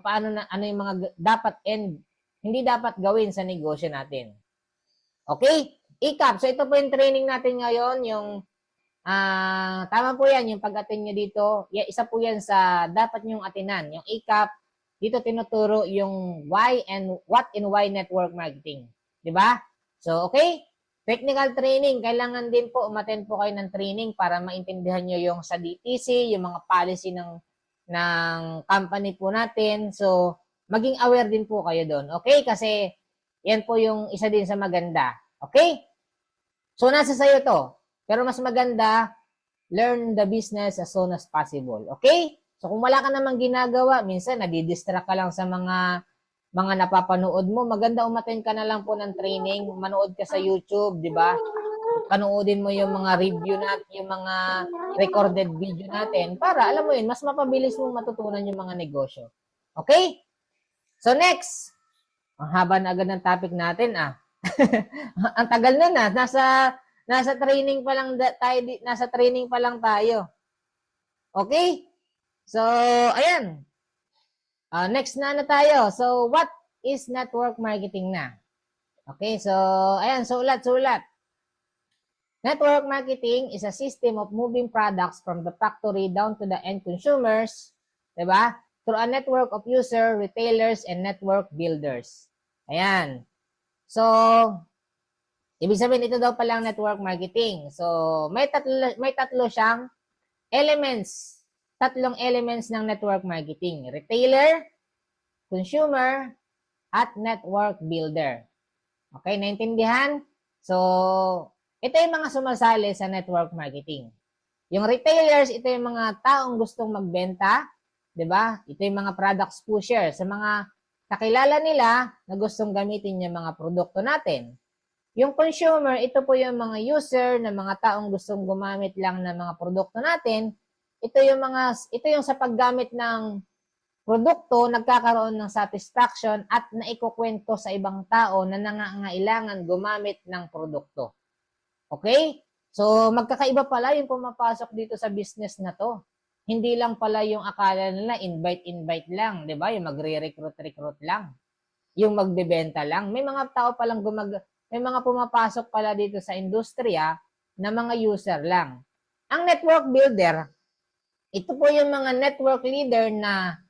paano na ano yung mga dapat and hindi dapat gawin sa negosyo natin. Okay? ICAP. So ito po yung training natin ngayon, yung tama po yan, yung pag-attend nyo dito. Isa po yan sa dapat nyong atinan. Yung ICAP, dito tinuturo yung why and what in why network marketing. 'Di ba? So, okay? Technical training, kailangan din po umattend po kayo ng training para maintindihan nyo yung sa DTC, yung mga policy ng company po natin. So, maging aware din po kayo doon. Okay? Kasi yan po yung isa din sa maganda. Okay? So, nasa sayo to. Pero mas maganda, learn the business as soon as possible. Okay? So, kung wala ka namang ginagawa, minsan nadidistract ka lang sa mga napapanood mo, maganda umattend ka na lang po ng training, manood ka sa YouTube, di ba? Panoodin mo yung mga review natin, yung mga recorded video natin, para, alam mo yun, mas mapabilis mong matutunan yung mga negosyo. Okay? So, next. Ang haba na agad ng topic natin, Ang tagal na nasa training pa lang tayo. Okay? So, ayan. Next na tayo. So, what is network marketing na? Okay, so, ayan, sulat. Network marketing is a system of moving products from the factory down to the end consumers, diba? Through a network of user, retailers, and network builders. Ayan. So, ibig sabihin, ito daw palang network marketing. So, may tatlo siyang tatlong elements ng network marketing. Retailer, consumer, at network builder. Okay, naintindihan? So, ito yung mga sumasali sa network marketing. Yung retailers, ito yung mga taong gustong magbenta, 'di ba? Ito yung mga products pusher sa mga kakilala nila na gustong gamitin yung mga produkto natin. Yung consumer, ito po yung mga user na mga taong gustong gumamit lang ng mga produkto natin. Ito yung sa paggamit ng produkto, nagkakaroon ng satisfaction at naikukwento sa ibang tao na nangangailangan gumamit ng produkto. Okay? So, magkakaiba pala yung pumapasok dito sa business na to. Hindi lang pala yung akala nila invite lang, di ba? Yung magre-recruit lang. Yung magbebenta lang. May mga tao palang may mga pumapasok pala dito sa industriya na mga user lang. Ang network builder, ito po yung mga network leader na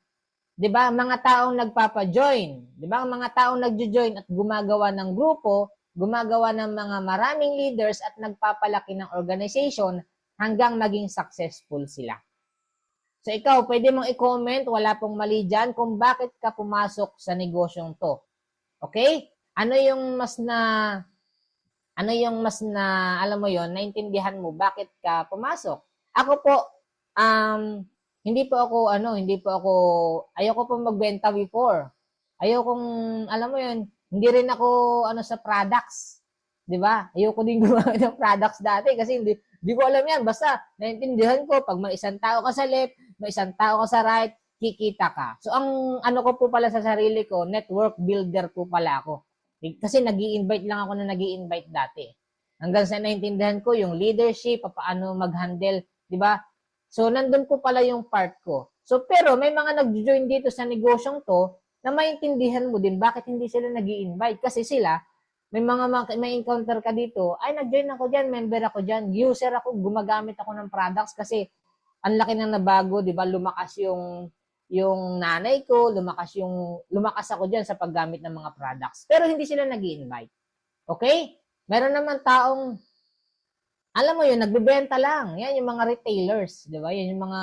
'di ba, mga taong nagpapa-join, 'di ba? Mga taong nagjo-join at gumagawa ng grupo, gumagawa ng mga maraming leaders at nagpapalaki ng organization hanggang maging successful sila. So ikaw, pwede mong i-comment, wala pong mali diyan kung bakit ka pumasok sa negosyong 'to. Okay? Ano yung mas na alam mo 'yon, naintindihan mo bakit ka pumasok? Ako po hindi po ako, ayoko po magbenta before. Ayokong, alam mo yun, hindi rin ako, sa products. Di ba? Ayoko din gumamit ng products dati kasi hindi ko alam yan. Basta, naintindihan ko, pag may isang tao ka sa left, may isang tao ka sa right, kikita ka. So, ang ko po pala sa sarili ko, network builder po pala ako. Kasi nag-i-invite lang ako na nag-i-invite dati. Hanggang sa naintindihan ko, yung leadership, paano mag-handle, di ba? So, nandun po pala yung part ko. So, pero may mga nag-join dito sa negosyong to na maintindihan mo din bakit hindi sila nag-i-invite. Kasi sila, may encounter ka dito, ay, nag-join ako dyan, member ako dyan, user ako, gumagamit ako ng products kasi ang laki nang nabago, di ba? Lumakas yung nanay ko, lumakas ako dyan sa paggamit ng mga products. Pero hindi sila nag-i-invite. Okay? Meron naman taong alam mo yun, nagbebenta lang. Yan yung mga retailers, di ba? Yan yung mga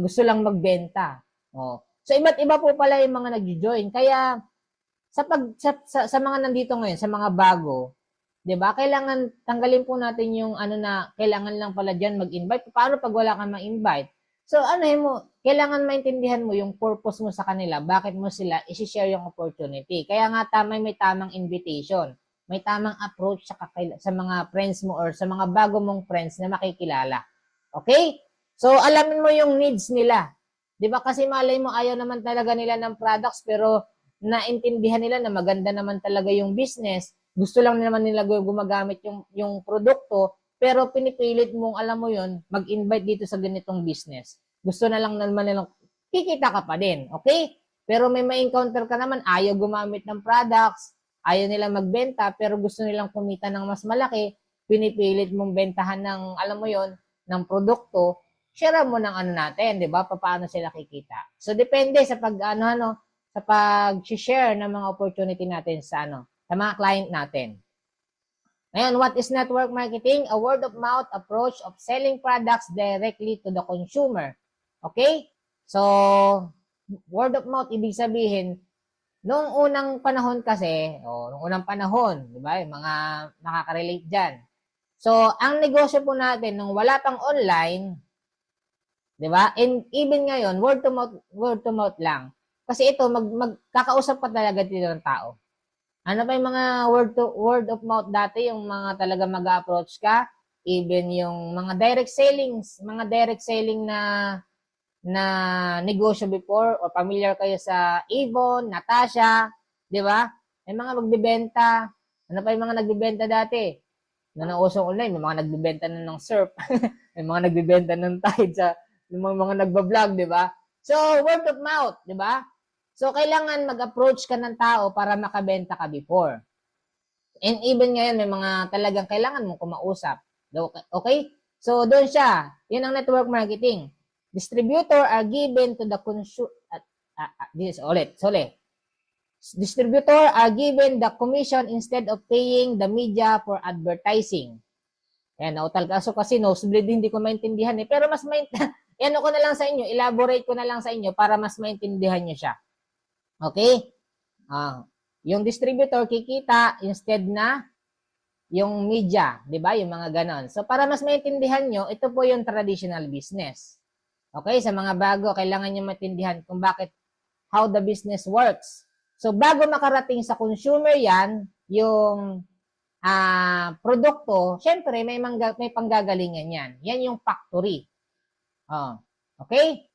gusto lang magbenta. Oh. So, iba't iba po pala yung mga nag-join. Kaya, sa mga nandito ngayon, sa mga bago, di ba? Kailangan tanggalin po natin yung kailangan lang pala dyan mag-invite. Paano pag wala kang ma-invite? So, kailangan maintindihan mo yung purpose mo sa kanila. Bakit mo sila isi-share yung opportunity. Kaya nga, may tamang invitation. May tamang approach sa mga friends mo or sa mga bago mong friends na makikilala. Okay? So, alamin mo yung needs nila. Di ba? Kasi malay mo, ayaw naman talaga nila ng products pero naintindihan nila na maganda naman talaga yung business. Gusto lang naman nila gumagamit yung produkto pero pinipilit mong, alam mo yun, mag-invite dito sa ganitong business. Gusto na lang naman nilang, kikita ka pa din. Okay? Pero may encounter ka naman, ayaw gumamit ng products, ayaw nilang magbenta, pero gusto nilang kumita ng mas malaki, pinipilit mong bentahan ng, alam mo yon, ng produkto, share mo ng natin, di ba? Paano sila kikita. So, depende sa sa pag-share ng mga opportunity natin sa mga client natin. Ngayon, what is network marketing? A word-of-mouth approach of selling products directly to the consumer. Okay? So, word of mouth, ibig sabihin, noong unang panahon kasi, di ba, yung mga nakaka-relate dyan. So, ang negosyo po natin, nung wala pang online, di ba, and even ngayon, word to mouth lang. Kasi ito, magkakausap pa talaga dito ng tao. Ano pa yung mga word of mouth dati, yung mga talaga mag-approach ka, even yung mga direct selling na negosyo before or familiar kayo sa Avon, Natasha, di ba? May mga magbibenta. Ano pa yung mga nagbibenta dati? Na nausong online, may mga nagbibenta na ng surf. May mga nagbibenta ng Tide sa mga nagbablog, di ba? So, word of mouth, di ba? So, kailangan mag-approach ka ng tao para makabenta ka before. And even ngayon, may mga talagang kailangan mong kumausap. Okay? So, doon siya. Yun ang network marketing. Distributor are given to the consumer. Distributor are given the commission instead of paying the media for advertising. Ayan, nautal ka. So kasi nosebleed, hindi ko maintindihan eh. Pero mas ano ko na lang sa inyo, elaborate ko na lang sa inyo para mas maintindihan nyo siya. Okay? Yung distributor kikita instead na yung media, di ba? Yung mga ganon. So para mas maintindihan nyo, ito po yung traditional business. Okay? Sa mga bago, kailangan nyo maintindihan kung bakit, how the business works. So bago makarating sa consumer yan, yung produkto, syempre may panggagalingan yan. Yan yung factory. Okay?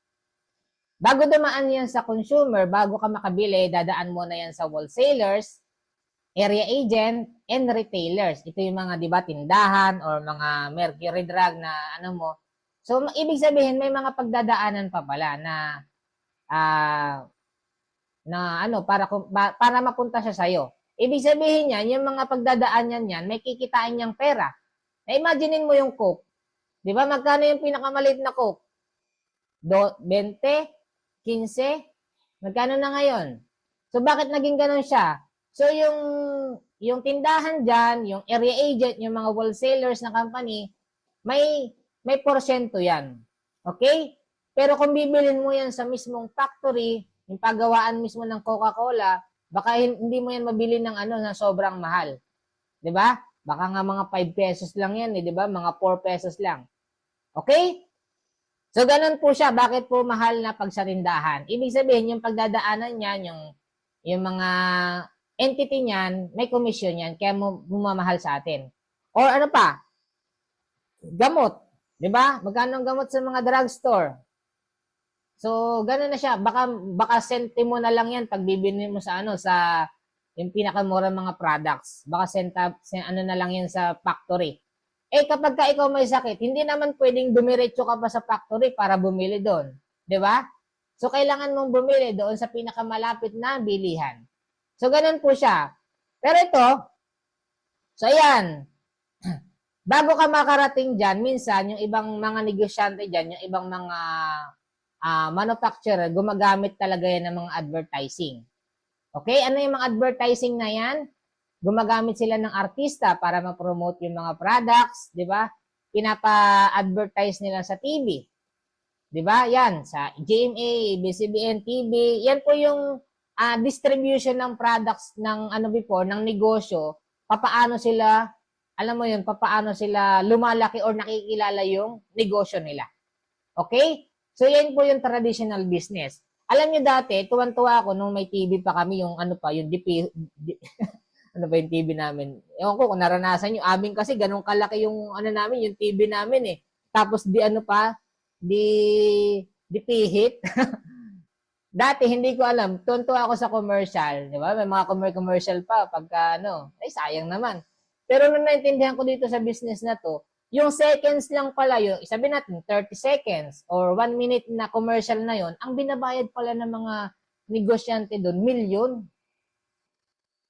Bago dumaan yan sa consumer, bago ka makabili, dadaan mo na yan sa wholesalers, area agent, and retailers. Ito yung mga, di ba, tindahan or mga mercury drug na ano mo. So, ibig sabihin, may mga pagdadaanan pa pala na ano, para mapunta siya sa'yo. Ibig sabihin yan, yung mga pagdadaanan yan, may kikitain niyang pera. Na imaginein mo yung Coke. Di ba, magkano yung pinakamaliit na Coke? 20, 15, magkano na ngayon? So, bakit naging ganun siya? So, yung tindahan dyan, yung area agent, yung mga wholesalers na company, may porsyento yan. Okay? Pero kung bibilin mo yan sa mismong factory, yung paggawaan mismo ng Coca-Cola, baka hindi mo yan mabili ng na sobrang mahal. 'Di ba? Baka nga mga 5 pesos lang yan, 'di ba? Mga 4 pesos lang. Okay? So, ganun po siya. Bakit po mahal na pagsarindahan? Ibig sabihin, yung pagdadaanan niyan, yung mga entity niyan, may commission yan, kaya bumamahal sa atin. Or ano pa? Gamot. 'Di ba? Magkano ang gamot sa mga drugstore? So, ganun na siya. Baka sentimo na lang yan pag bibili mo sa yung pinakamura mga products. Baka ano na lang yan sa factory. Kapag ka ikaw may sakit, hindi naman pwedeng dumiretso ka pa sa factory para bumili doon. 'Di ba? So, kailangan mong bumili doon sa pinakamalapit na bilihan. So, ganun po siya. Pero ito, so ayan, bago ka makarating dyan, minsan, yung ibang mga negosyante dyan, yung ibang mga manufacturer, gumagamit talaga yan ng mga advertising. Okay? Ano yung mga advertising na yan? Gumagamit sila ng artista para ma-promote yung mga products, di ba? Pinapa-advertise nila sa TV. Di ba? Yan, sa GMA, BCBN TV. Yan po yung distribution ng products ng ng negosyo. Papaano sila, alam mo yun, papaano sila lumalaki or nakikilala yung negosyo nila. Okay? So, yan po yung traditional business. Alam nyo dati, tuwan-tuwa ako nung may TV pa kami, yung yung ano ba yung TV namin? Ewan ko kung naranasan nyo. Amin kasi ganun kalaki yung namin, yung TV namin eh. Tapos di pihit. Dati, hindi ko alam. Tuwan-tuwa ako sa commercial. Di ba? May mga commercial pa. Pagka sayang naman. Pero nung naintindihan ko dito sa business na to, yung seconds lang pala yun, sabihin natin 30 seconds or 1 minute na commercial na yun, ang binabayad pala ng mga negosyante doon, milyon.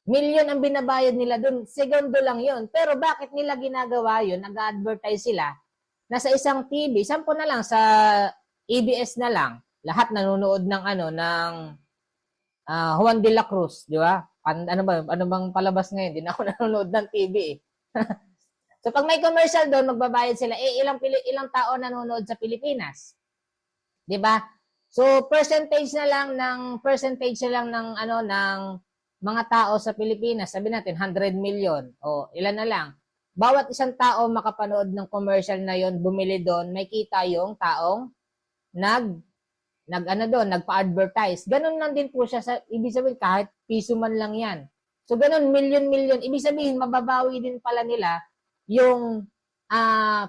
Milyon ang binabayad nila doon. Segundo lang yun. Pero bakit nila ginagawa yun? Nag-advertise sila na sa isang TV, sampo na lang sa ABS na lang, lahat nanonood ng Juan de la Cruz, di ba? Ano bang palabas ngayon? Hindi na ako nanonood ng TV eh. So, pag may commercial doon, magbabayad sila. Ilang tao nanonood sa Pilipinas? 'Di ba? So, percentage na lang ng mga tao sa Pilipinas, sabi natin 100 million. O, ilan na lang. Bawat isang tao makapanood ng commercial na 'yon, bumili doon, may kita yung taong nagpa-advertise. Ganun lang din po siya ibig sabihin kahit piso man lang 'yan. So, ganun million. Ibig sabihin mababawi din pala nila yung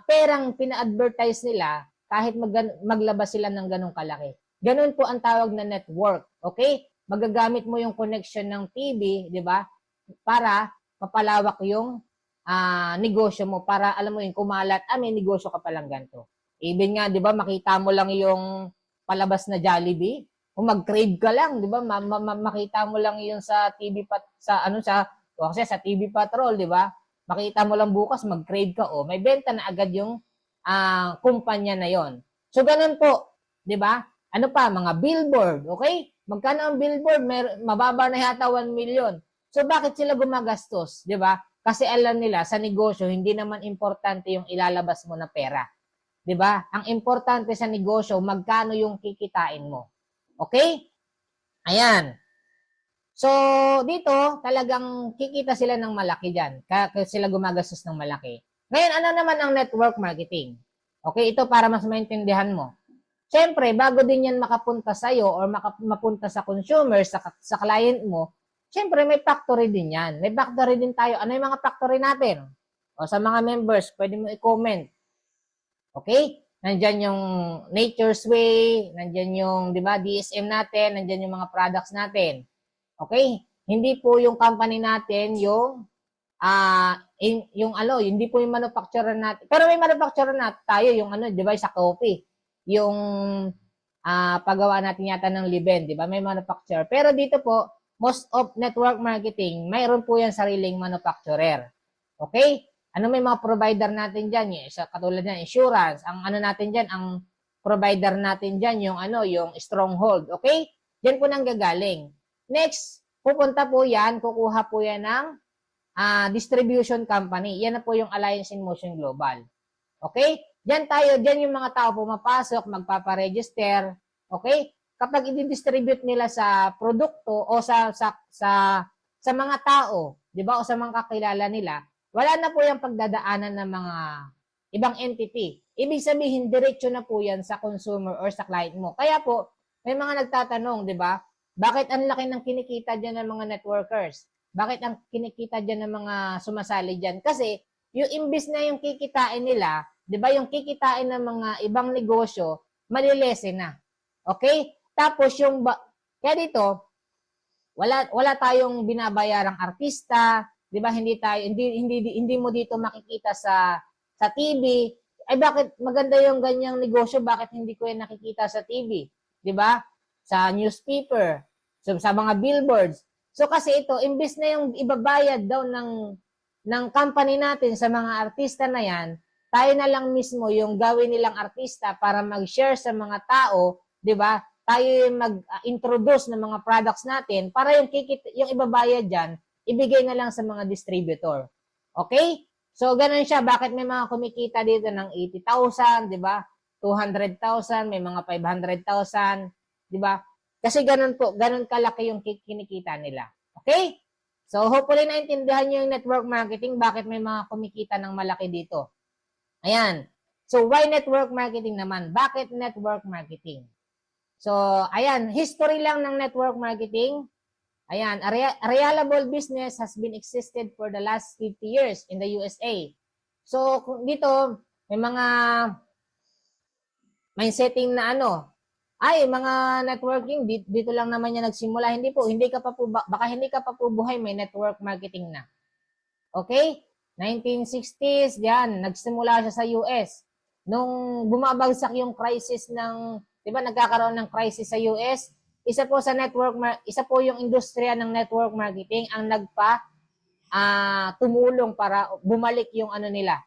perang pina-advertise nila kahit maglabas sila ng ganong kalaki. Ganun po ang tawag na network. Okay? Magagamit mo yung connection ng TV, di ba? Para mapalawak yung negosyo mo. Para alam mo yung kumalat, may negosyo ka palang ganito. Even nga, di ba, makita mo lang yung palabas na Jollibee. Kung mag-crave ka lang, di ba? Makita mo lang yung sa TV kasi sa TV Patrol, di ba? Makita mo lang bukas, mag-crave ka, may benta na agad yung kumpanya na yon. So, ganun po, di ba? Ano pa, mga billboard, okay? Magkano ang billboard? Mababa na yata 1 million. So, bakit sila gumagastos, di ba? Kasi alam nila sa negosyo, hindi naman importante yung ilalabas mo na pera. 'Di ba? Ang importante sa negosyo, magkano yung kikitain mo. Okay? Ayan. So, dito, talagang kikita sila ng malaki dyan. Kaya sila gumagastos ng malaki. Ngayon, ano naman ang network marketing? Okay, ito para mas maintindihan mo. Siyempre, bago din yan makapunta sa'yo or mapunta sa consumer, sa client mo, siyempre may factory din yan. May factory din tayo. Ano yung mga factory natin? O sa mga members, pwede mo i-comment. Okay? Nandyan yung Nature's Way, nandyan yung, di ba, DSM natin, nandyan yung mga products natin. Okay? Hindi po yung company natin yung hindi po yung manufacturer natin. Pero may manufacturer na tayo yung di ba, sa coffee. Yung paggawa natin yata ng Liben, di ba? May manufacturer. Pero dito po, most of network marketing, mayroon po yan sariling manufacturer. Okay? Ano may mga provider natin dyan? Katulad ng insurance. Ang natin dyan, ang provider natin dyan, yung Stronghold. Okay? Diyan po nang gagaling. Next, pupunta po yan, kukuha po yan ng distribution company. Yan na po yung Alliance in Motion Global. Okay? Diyan yung mga tao pumapasok, magpaparegister. Okay? Kapag i-distribute nila sa produkto o sa mga tao, di ba? O sa mga kakilala nila, wala na po yung pagdadaanan ng mga ibang entity. Ibig sabihin, diretso na po yan sa consumer or sa client mo. Kaya po, may mga nagtatanong, di ba? Bakit ang laki ng kinikita dyan ng mga networkers? Bakit ang kinikita dyan ng mga sumasali dyan? Kasi, yung imbis na yung kikitain nila, di ba, yung kikitain ng mga ibang negosyo, malilese na. Okay? Tapos kaya dito, wala tayong binabayarang artista, di ba? Hindi mo dito makikita sa TV. Ay bakit maganda yung ganyang negosyo, bakit hindi ko yan nakikita sa TV? Di ba? Sa newspaper, sa mga billboards. So kasi ito, imbis na yung ibabayad daw ng company natin sa mga artista na yan, tayo na lang mismo yung gawin nilang artista para mag-share sa mga tao, 'di ba? Tayo yung mag-introduce ng mga products natin para yung ibabayad diyan, ibigay na lang sa mga distributor. Okay? So ganun siya, bakit may mga kumikita dito ng 80,000, 'di ba? 200,000, may mga 500,000, 'di ba? Kasi ganun kalaki yung kinikita nila. Okay? So hopefully naintindihan niyo yung network marketing, bakit may mga kumikita ng malaki dito. Ayan. So, why network marketing naman? Bakit network marketing? So, ayan, history lang ng network marketing. Ayan, a reliable business has been existed for the last 50 years in the USA. So, dito, may setting na mga networking, dito lang naman yan nagsimula. Baka hindi ka pa po buhay, may network marketing na. Okay? 1960s, yan, nagsimula siya sa US. Nung bumabagsak yung crisis di ba, nagkakaroon ng crisis sa US, isa po yung industriya ng network marketing ang tumulong para bumalik yung nila.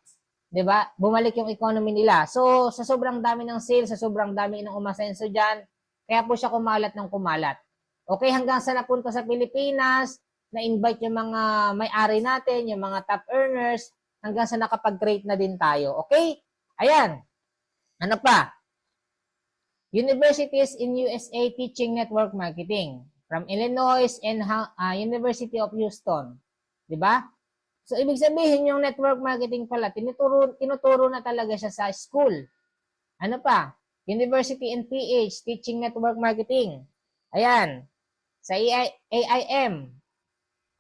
'Di ba? Bumalik yung economy nila. So, sa sobrang dami ng sales, sa sobrang dami ng umasenso diyan, kaya po siya kumalat ng kumalat. Okay, hanggang sa napunta sa Pilipinas, na-invite yung mga may-ari natin, yung mga top earners, hanggang sa nakapag-create na din tayo. Okay? Ayan. Ano pa? Universities in USA teaching network marketing. From Illinois and University of Houston. Diba? So, ibig sabihin yung network marketing pala, tinuturo na talaga siya sa school. Ano pa? University and PH teaching network marketing. Ayan. Sa AIM.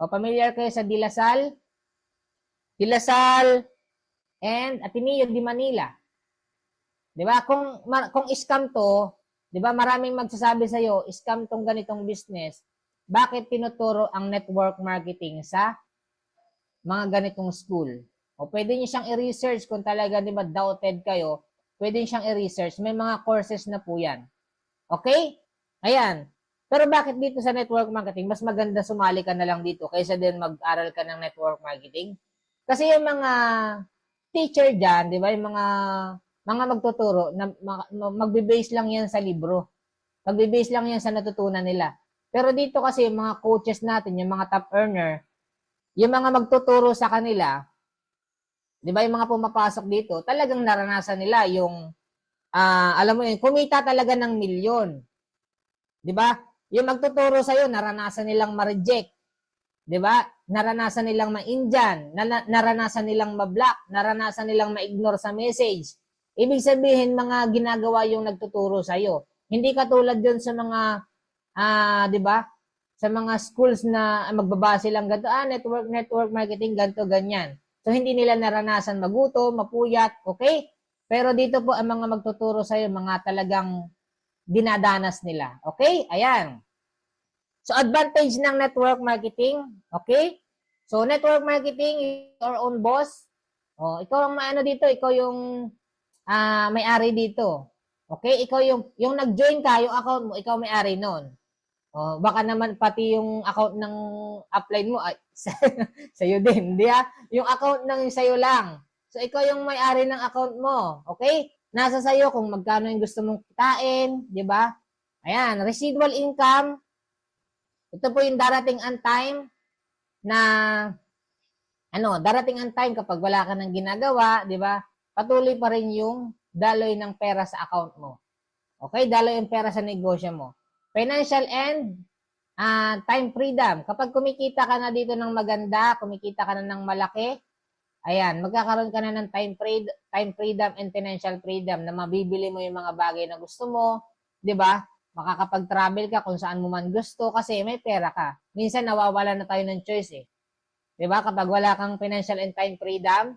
O familiar kayo sa De La Salle and Ateneo de Manila. 'Di ba? Kung scam to, 'di ba? Maraming magsasabi sa iyo, scam tong ganitong business. Bakit tinuturo ang network marketing sa mga ganitong school? O pwede niyo siyang i-research kung talaga 'di ba doubted kayo, pwede niyo siyang i-research. May mga courses na po 'yan. Okay? Ayan. Pero bakit dito sa network marketing, mas maganda sumali ka na lang dito kaysa din mag-aral ka ng network marketing? Kasi yung mga teacher dyan, di ba, yung mga magtuturo, magbe-base lang yan sa libro. Magbe-base lang yan sa natutunan nila. Pero dito kasi yung mga coaches natin, yung mga top earner, yung mga magtuturo sa kanila, di ba yung mga pumapasok dito, talagang naranasan nila yung, alam mo yun, kumita talaga ng milyon. Di ba? Yung magtuturo sa'yo, naranasan nilang ma-reject. Di ba? Naranasan nilang ma-Indian, naranasan nilang ma-block, naranasan nilang ma-ignore sa message. Ibig sabihin, mga ginagawa yung nagtuturo sa'yo. Hindi katulad yun sa mga, di ba? Sa mga schools na magbabase lang ganito, network marketing, ganito, ganyan. So, hindi nila naranasan magutom, mapuyat, okay? Pero dito po, ang mga magtuturo sa'yo, mga talagang dinadanas nila. Okay? Ayan. So, advantage ng network marketing. Okay? So, network marketing, your own boss. O, ikaw ang maano dito, ikaw yung may-ari dito. Okay? Ikaw yung nag-join ka, yung account mo, ikaw may-ari nun. Oh, baka naman pati yung account ng upline mo ay sa'yo din, di ba? Yung account ng sa'yo lang. So, ikaw yung may-ari ng account mo. Okay? Nasa sa'yo kung magkano yung gusto mong kitain, di ba? Ayan, residual income. Ito po yung darating ang time na darating ang time kapag wala ka nang ginagawa, di ba? Patuloy pa rin yung daloy ng pera sa account mo. Okay? Daloy yung pera sa negosyo mo. Financial and time freedom. Kapag kumikita ka na dito ng maganda, kumikita ka na ng malaki, ayan, magkakaroon ka na ng time freedom and financial freedom na mabibili mo yung mga bagay na gusto mo, di ba? Makakapag-travel ka kung saan mo man gusto kasi may pera ka. Minsan nawawala na tayo ng choice eh. Di ba? Kapag wala kang financial and time freedom,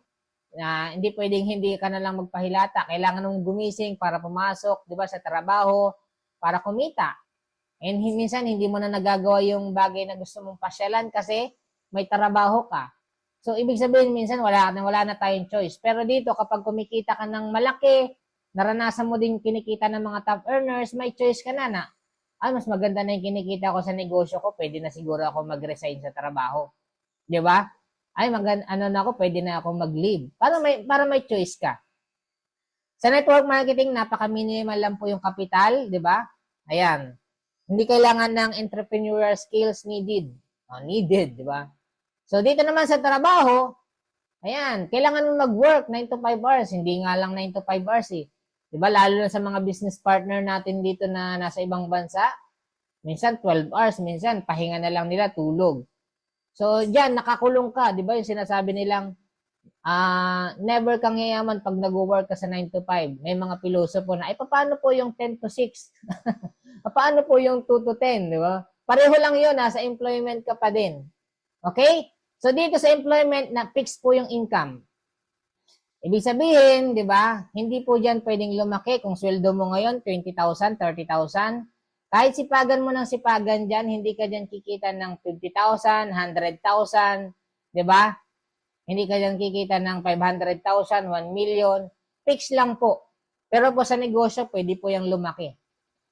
hindi pwedeng hindi ka na lang magpahilata. Kailangan mong gumising para pumasok, di ba, sa trabaho, para kumita. And minsan, hindi mo na nagagawa yung bagay na gusto mong pasyalan kasi may trabaho ka. So, ibig sabihin, minsan, wala na tayong choice. Pero dito, kapag kumikita ka ng malaki, naranasan mo din kinikita ng mga top earners, may choice ka na mas maganda na yung kinikita ko sa negosyo ko, pwede na siguro ako mag-resign sa trabaho. Di ba? Pwede na ako mag-leave. Para may choice ka. Sa network marketing, napaka-minimal lang po yung kapital, di ba? Ayan. Hindi kailangan ng entrepreneurial skills needed. Needed, di ba? So, dito naman sa trabaho, ayan, kailangan mo mag-work 9 to 5 hours. Hindi nga lang 9 to 5 hours eh. Di ba? Lalo na sa mga business partner natin dito na nasa ibang bansa, minsan 12 hours, minsan pahinga na lang nila, tulog. So, diyan, nakakulong ka. Di ba yung sinasabi nilang, never kang yayaman pag nag-work ka sa 9 to 5. May mga pilosopo na, paano po yung 10 to 6? Paano po yung 2 to 10, di ba? Pareho lang yun, sa employment ka pa din. Okay? So, dito sa employment, na fixed po yung income. Ibig sabihin, di ba, hindi po dyan pwedeng lumaki kung sweldo mo ngayon, 20,000, 30,000. Kahit sipagan mo ng sipagan dyan, hindi ka dyan kikita ng 50,000, 100,000, di ba? Hindi ka dyan kikita ng 500,000, 1 million. Fix lang po. Pero po sa negosyo, pwede po yung lumaki.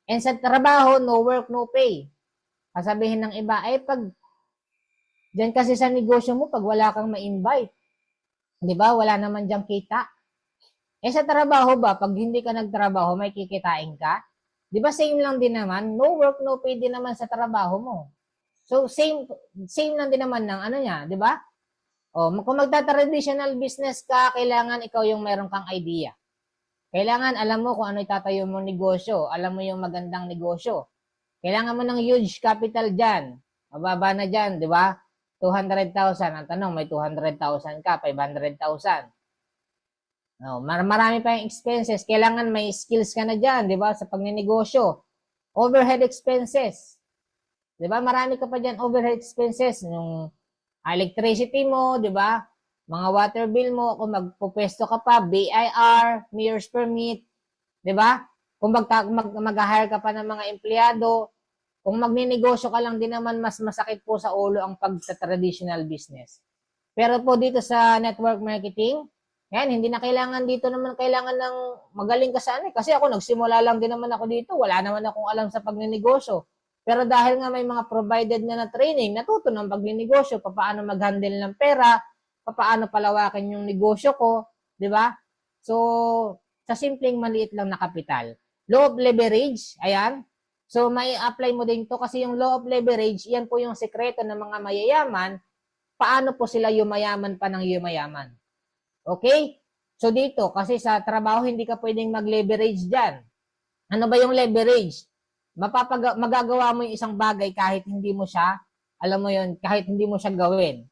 And sa trabaho, no work, no pay. Kasabihin ng iba, pag dyan kasi sa negosyo mo, pag wala kang ma-invite, di ba, wala naman dyan kita. Sa trabaho ba, pag hindi ka nagtrabaho, may kikitain ka? Di ba same lang din naman? No work, no pay din naman sa trabaho mo. So, same lang din naman ng niya, di ba? Kung magta-traditional business ka, kailangan ikaw yung meron kang idea. Kailangan alam mo kung ano itatayo mong negosyo. Alam mo yung magandang negosyo. Kailangan mo ng huge capital dyan. Mababa na dyan, di ba? 200,000. Ang tanong, may 200,000 ka, 500,000. Marami pa yung expenses. Kailangan may skills ka na dyan, di ba? Sa pagninegosyo. Overhead expenses. Di ba? Marami ka pa dyan overhead expenses. Yung electricity mo, di ba? Mga water bill mo, kung magpupesto ka pa, BIR, mayor's permit, di ba? Kung mag-hire ka pa ng mga empleyado, kung magninegosyo ka lang din naman, mas masakit po sa ulo ang pagsa-traditional business. Pero po dito sa network marketing, yan, hindi na kailangan dito naman kailangan ng magaling ka sa kasi ako nagsimula lang din naman ako dito, wala naman akong alam sa pagninegosyo. Pero dahil nga may mga provided na training, natuto ng pagninegosyo, paano mag-handle ng pera, paano palawakin yung negosyo ko, di ba? So, sa simpleng maliit lang na kapital. Law of leverage, ayan. So, may apply mo din to kasi yung law of leverage, yan po yung sekreto ng mga mayayaman paano po sila yumayaman pa ng yumayaman. Okay? So dito, kasi sa trabaho, hindi ka pwedeng mag-leverage dyan. Ano ba yung leverage? Magagawa mo yung isang bagay kahit hindi mo siya, alam mo yun, kahit hindi mo siya gawin.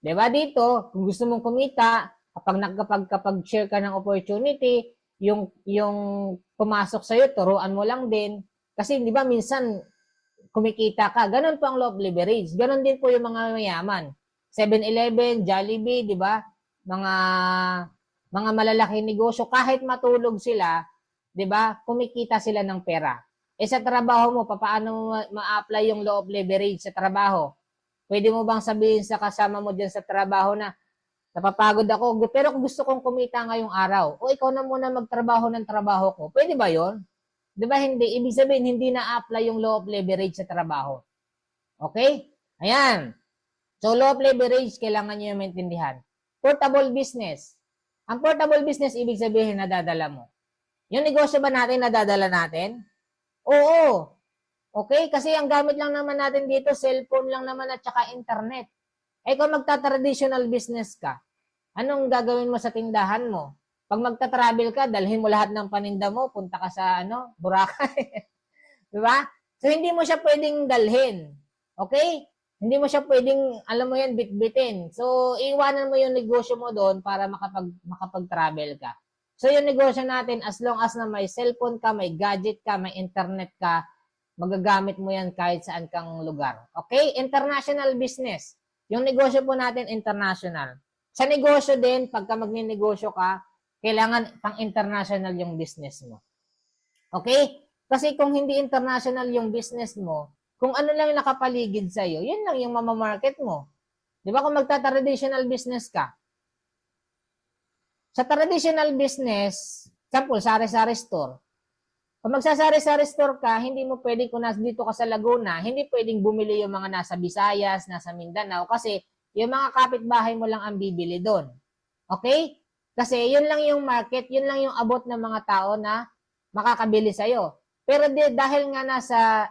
Diba dito, kung gusto mong kumita, kapag share ka ng opportunity, yung pumasok sa'yo, turuan mo lang din. Kasi di ba minsan, kumikita ka. Ganon po ang law of leverage. Ganon din po yung mga mayaman. 7-Eleven, Jollibee, di ba? Mga malalaking negosyo, kahit matulog sila, di ba? Kumikita sila ng pera. Sa trabaho mo, paano ma-apply yung law of leverage sa trabaho? Pwede mo bang sabihin sa kasama mo dyan sa trabaho na napapagod ako, pero kung gusto kong kumita ngayong araw, o ikaw na muna magtrabaho ng trabaho ko, pwede ba yon? Di ba hindi? Ibig sabihin, hindi na-apply yung law of leverage sa trabaho. Okay? Ayan. So, law of leverage, kailangan nyo yung maintindihan. Portable business. Ang portable business, ibig sabihin, nadadala mo. Yung negosyo ba natin, nadadala natin? Oo. Okay? Kasi ang gamit lang naman natin dito, cellphone lang naman at saka internet. Kung magta-traditional business ka, anong gagawin mo sa tindahan mo? Pag magta-travel ka, dalhin mo lahat ng paninda mo, punta ka sa Boracay. Di ba? So, hindi mo siya pwedeng dalhin. Okay? Hindi mo siya pwedeng, alam mo yan, bitbitin. So, iwanan mo yung negosyo mo doon para makapag-travel ka. So, yung negosyo natin, as long as na may cellphone ka, may gadget ka, may internet ka, magagamit mo yan kahit saan kang lugar. Okay? International business. Yung negosyo po natin, international. Sa negosyo din, pagka magninegosyo ka, kailangan pang-international yung business mo. Okay? Kasi kung hindi international yung business mo, kung ano lang yung nakapaligid sa'yo, yun lang yung mamamarket mo. Di ba kung magta-traditional business ka? Sa traditional business, example, sari-sari store. Kung magsasari-sari store ka, hindi mo pwedeng kung dito ka sa Laguna, hindi pwedeng bumili yung mga nasa Visayas, nasa Mindanao, kasi yung mga kapitbahay mo lang ang bibili doon. Okay? Kasi yun lang yung market, yun lang yung abot ng mga tao na makakabili sa'yo. Pero dahil nga nasa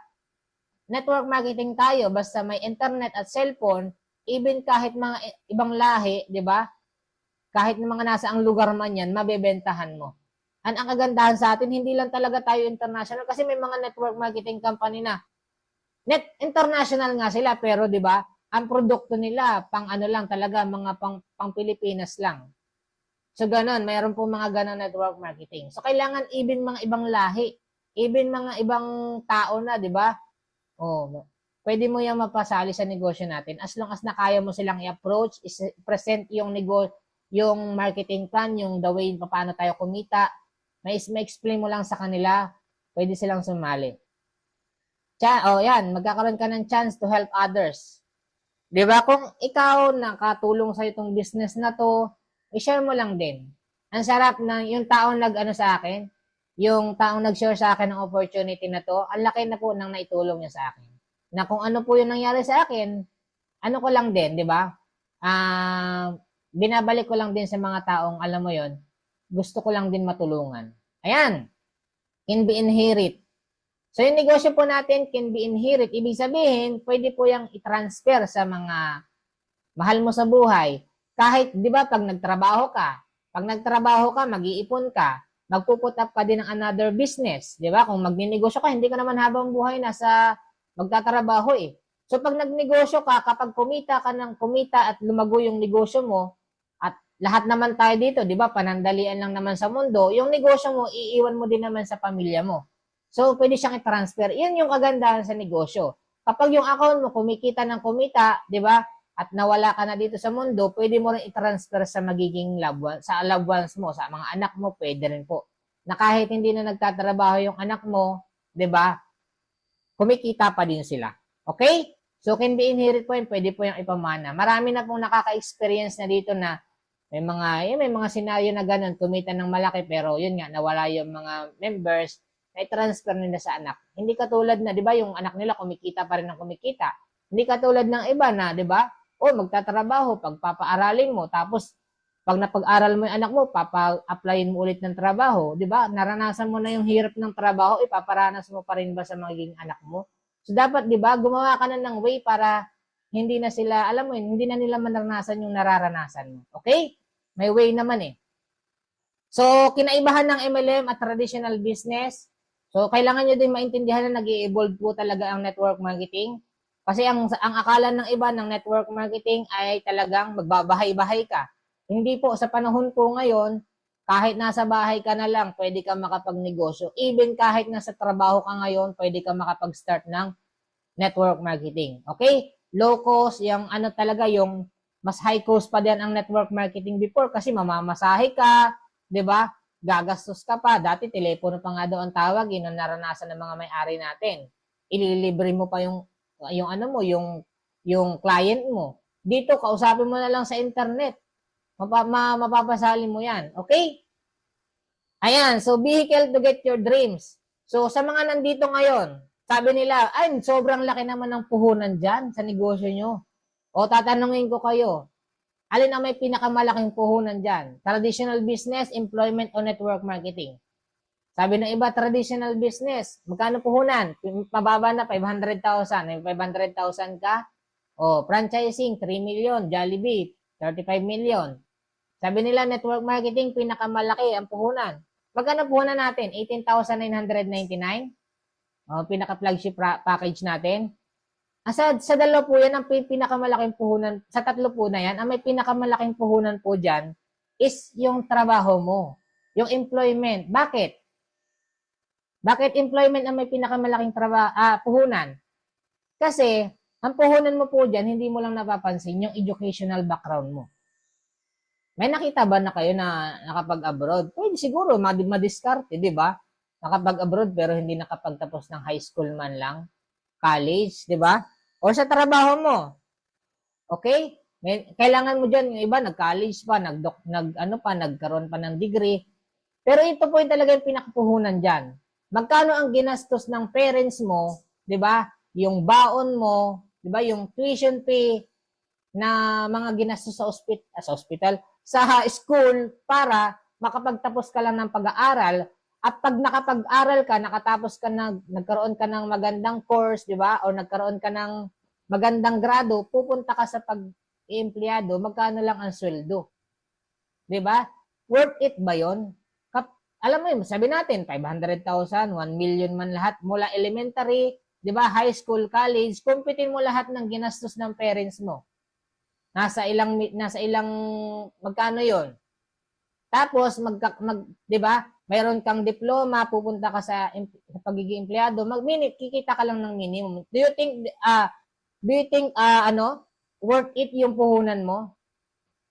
network marketing tayo, basta may internet at cellphone, even kahit mga ibang lahi, di ba? Kahit mga nasa ang lugar man yan, mabebentahan mo. Ang kagandahan sa atin, hindi lang talaga tayo international kasi may mga network marketing company na international nga sila, pero di ba, ang produkto nila, pang ano lang talaga, mga pang Pilipinas lang. So, ganun. Mayroon po mga ganun network marketing. So, kailangan even mga ibang lahi, even mga ibang tao na, di ba? Pwede mo yung mapasali sa negosyo natin as long as nakaya mo silang i-approach, present yung yung marketing plan, yung the way paano tayo kumita, may explain mo lang sa kanila, pwede silang sumali. Yan, magkakaroon ka ng chance to help others. Di ba? Kung ikaw nakatulong sa itong business na to, i-share mo lang din. Ang sarap na yung taong nag-ano sa akin, yung taong nag-share sa akin ng opportunity na to, ang laki na po nang naitulong niya sa akin. Na kung ano po yung nangyari sa akin, ano ko lang din, di ba? Binabalik ko lang din sa mga taong, alam mo yon, gusto ko lang din matulungan. Ayan, can be inherit. So, yung negosyo po natin can be inherit. Ibig sabihin, pwede po yung i-transfer sa mga mahal mo sa buhay. Kahit, di ba, pag nagtrabaho ka, mag-iipon ka, magpuput up ka din ng another business. Di ba? Kung magninegosyo ka, hindi ka naman habang buhay nasa magtatrabaho eh. So, pag nagnegosyo ka, kapag kumita ka ng kumita at lumago yung negosyo mo, at lahat naman tayo dito, di ba, panandalian lang naman sa mundo, yung negosyo mo, iiwan mo din naman sa pamilya mo. So, pwede siyang i-transfer. Yan yung kagandahan sa negosyo. Kapag yung account mo kumikita ng kumita, di ba, at nawala ka na dito sa mundo, pwede mo rin i-transfer sa magiging sa loved ones mo, sa mga anak mo, pwede rin po. Na kahit hindi na nagtatrabaho yung anak mo, di ba, kumikita pa din sila. Okay? So, can be inherit po yun, pwede po yung ipamana. Marami na pong nakaka-experience na dito na may mga senaryo na ganun, kumita ng malaki, pero yun nga, nawala yung mga members, na i-transfer nila sa anak. Hindi katulad na, di ba, yung anak nila kumikita pa rin ng kumikita. Hindi katulad ng iba na, di ba, magtatrabaho, pagpapaaralin mo, tapos, pag napag-aral mo yung anak mo, papa-applyin mo ulit ng trabaho, di ba? Naranasan mo na yung hirap ng trabaho, ipaparanas mo pa rin ba sa magiging anak mo? So, dapat, di ba, gumawa ka na ng way para hindi na sila, alam mo yun, hindi na nila manaranasan yung nararanasan mo. Okay? May way naman eh. So, kinaibahan ng MLM at traditional business. So, kailangan nyo din maintindihan na nag-i-evolve po talaga ang network marketing. Kasi ang akala ng iba ng network marketing ay talagang magbabahay-bahay ka. Hindi po, sa panahon po ngayon, kahit nasa bahay ka na lang, pwede ka makapagnegosyo. Even kahit nasa trabaho ka ngayon, pwede ka makapag-start ng network marketing. Okay? Low cost, yung ano talaga, yung mas high cost pa din ang network marketing before kasi mamamasahe ka, 'di ba? Gagastos ka pa. Dati telepono pa nga daw ang tawag, yun ang naranasan ng mga may-ari natin. Ililibre mo pa yung ano mo, yung client mo. Dito kausapin mo na lang sa internet. Mapapasali mo 'yan. Okay? Ayan, so vehicle to get your dreams. So sa mga nandito ngayon, sabi nila, ay, sobrang laki naman ng puhunan dyan sa negosyo nyo. O tatanungin ko kayo, alin ang may pinakamalaking puhunan dyan? Traditional business, employment, o network marketing? Sabi ng iba, traditional business. Magkano puhunan? Mababa na, 500,000. May 500,000 ka? O, franchising, 3 million. Jollibee, 35 million. Sabi nila, network marketing, pinakamalaki ang puhunan. Magkano puhunan natin? 18,999? Pinaka-flagship package natin. Sa dalawa po yan, ang pinakamalaking puhunan, sa tatlo po na yan, ang may pinakamalaking puhunan po dyan is yung trabaho mo, yung employment. Bakit? Bakit employment ang may pinakamalaking puhunan? Kasi, ang puhunan mo po dyan, hindi mo lang napapansin yung educational background mo. May nakita ba na kayo na nakapag-abroad? Pwede siguro, madiskarte, di ba? Nakapag-abroad pero hindi nakapagtapos ng high school man lang, college, di ba? O sa trabaho mo. Okay? Kailangan mo diyan yung iba nag-college pa, nagkaroon pa ng degree. Pero ito po yung talaga yung pinakapuhunan diyan. Magkano ang ginastos ng parents mo, 'di ba? Yung baon mo, 'di ba? Yung tuition fee na mga ginastos sa ospital, sa school para makapagtapos ka lang ng pag-aaral. At pag nakapag-aral ka, nakatapos ka nagkaroon ka ng magandang course, di ba? O nagkaroon ka ng magandang grado, pupunta ka sa pag-empleyado, magkano lang ang sweldo? Di ba? Worth it ba yon? Alam mo yun, sabi natin, 500,000, 1 million man lahat, mula elementary, di ba, high school, college, kumpitin mo lahat ng ginastos ng parents mo. Nasa ilang, magkano yon? Tapos, di ba, mayroon kang diploma, pupunta ka sa pagiging empleyado, kikita ka lang ng minimum. Do you think worth it yung puhunan mo?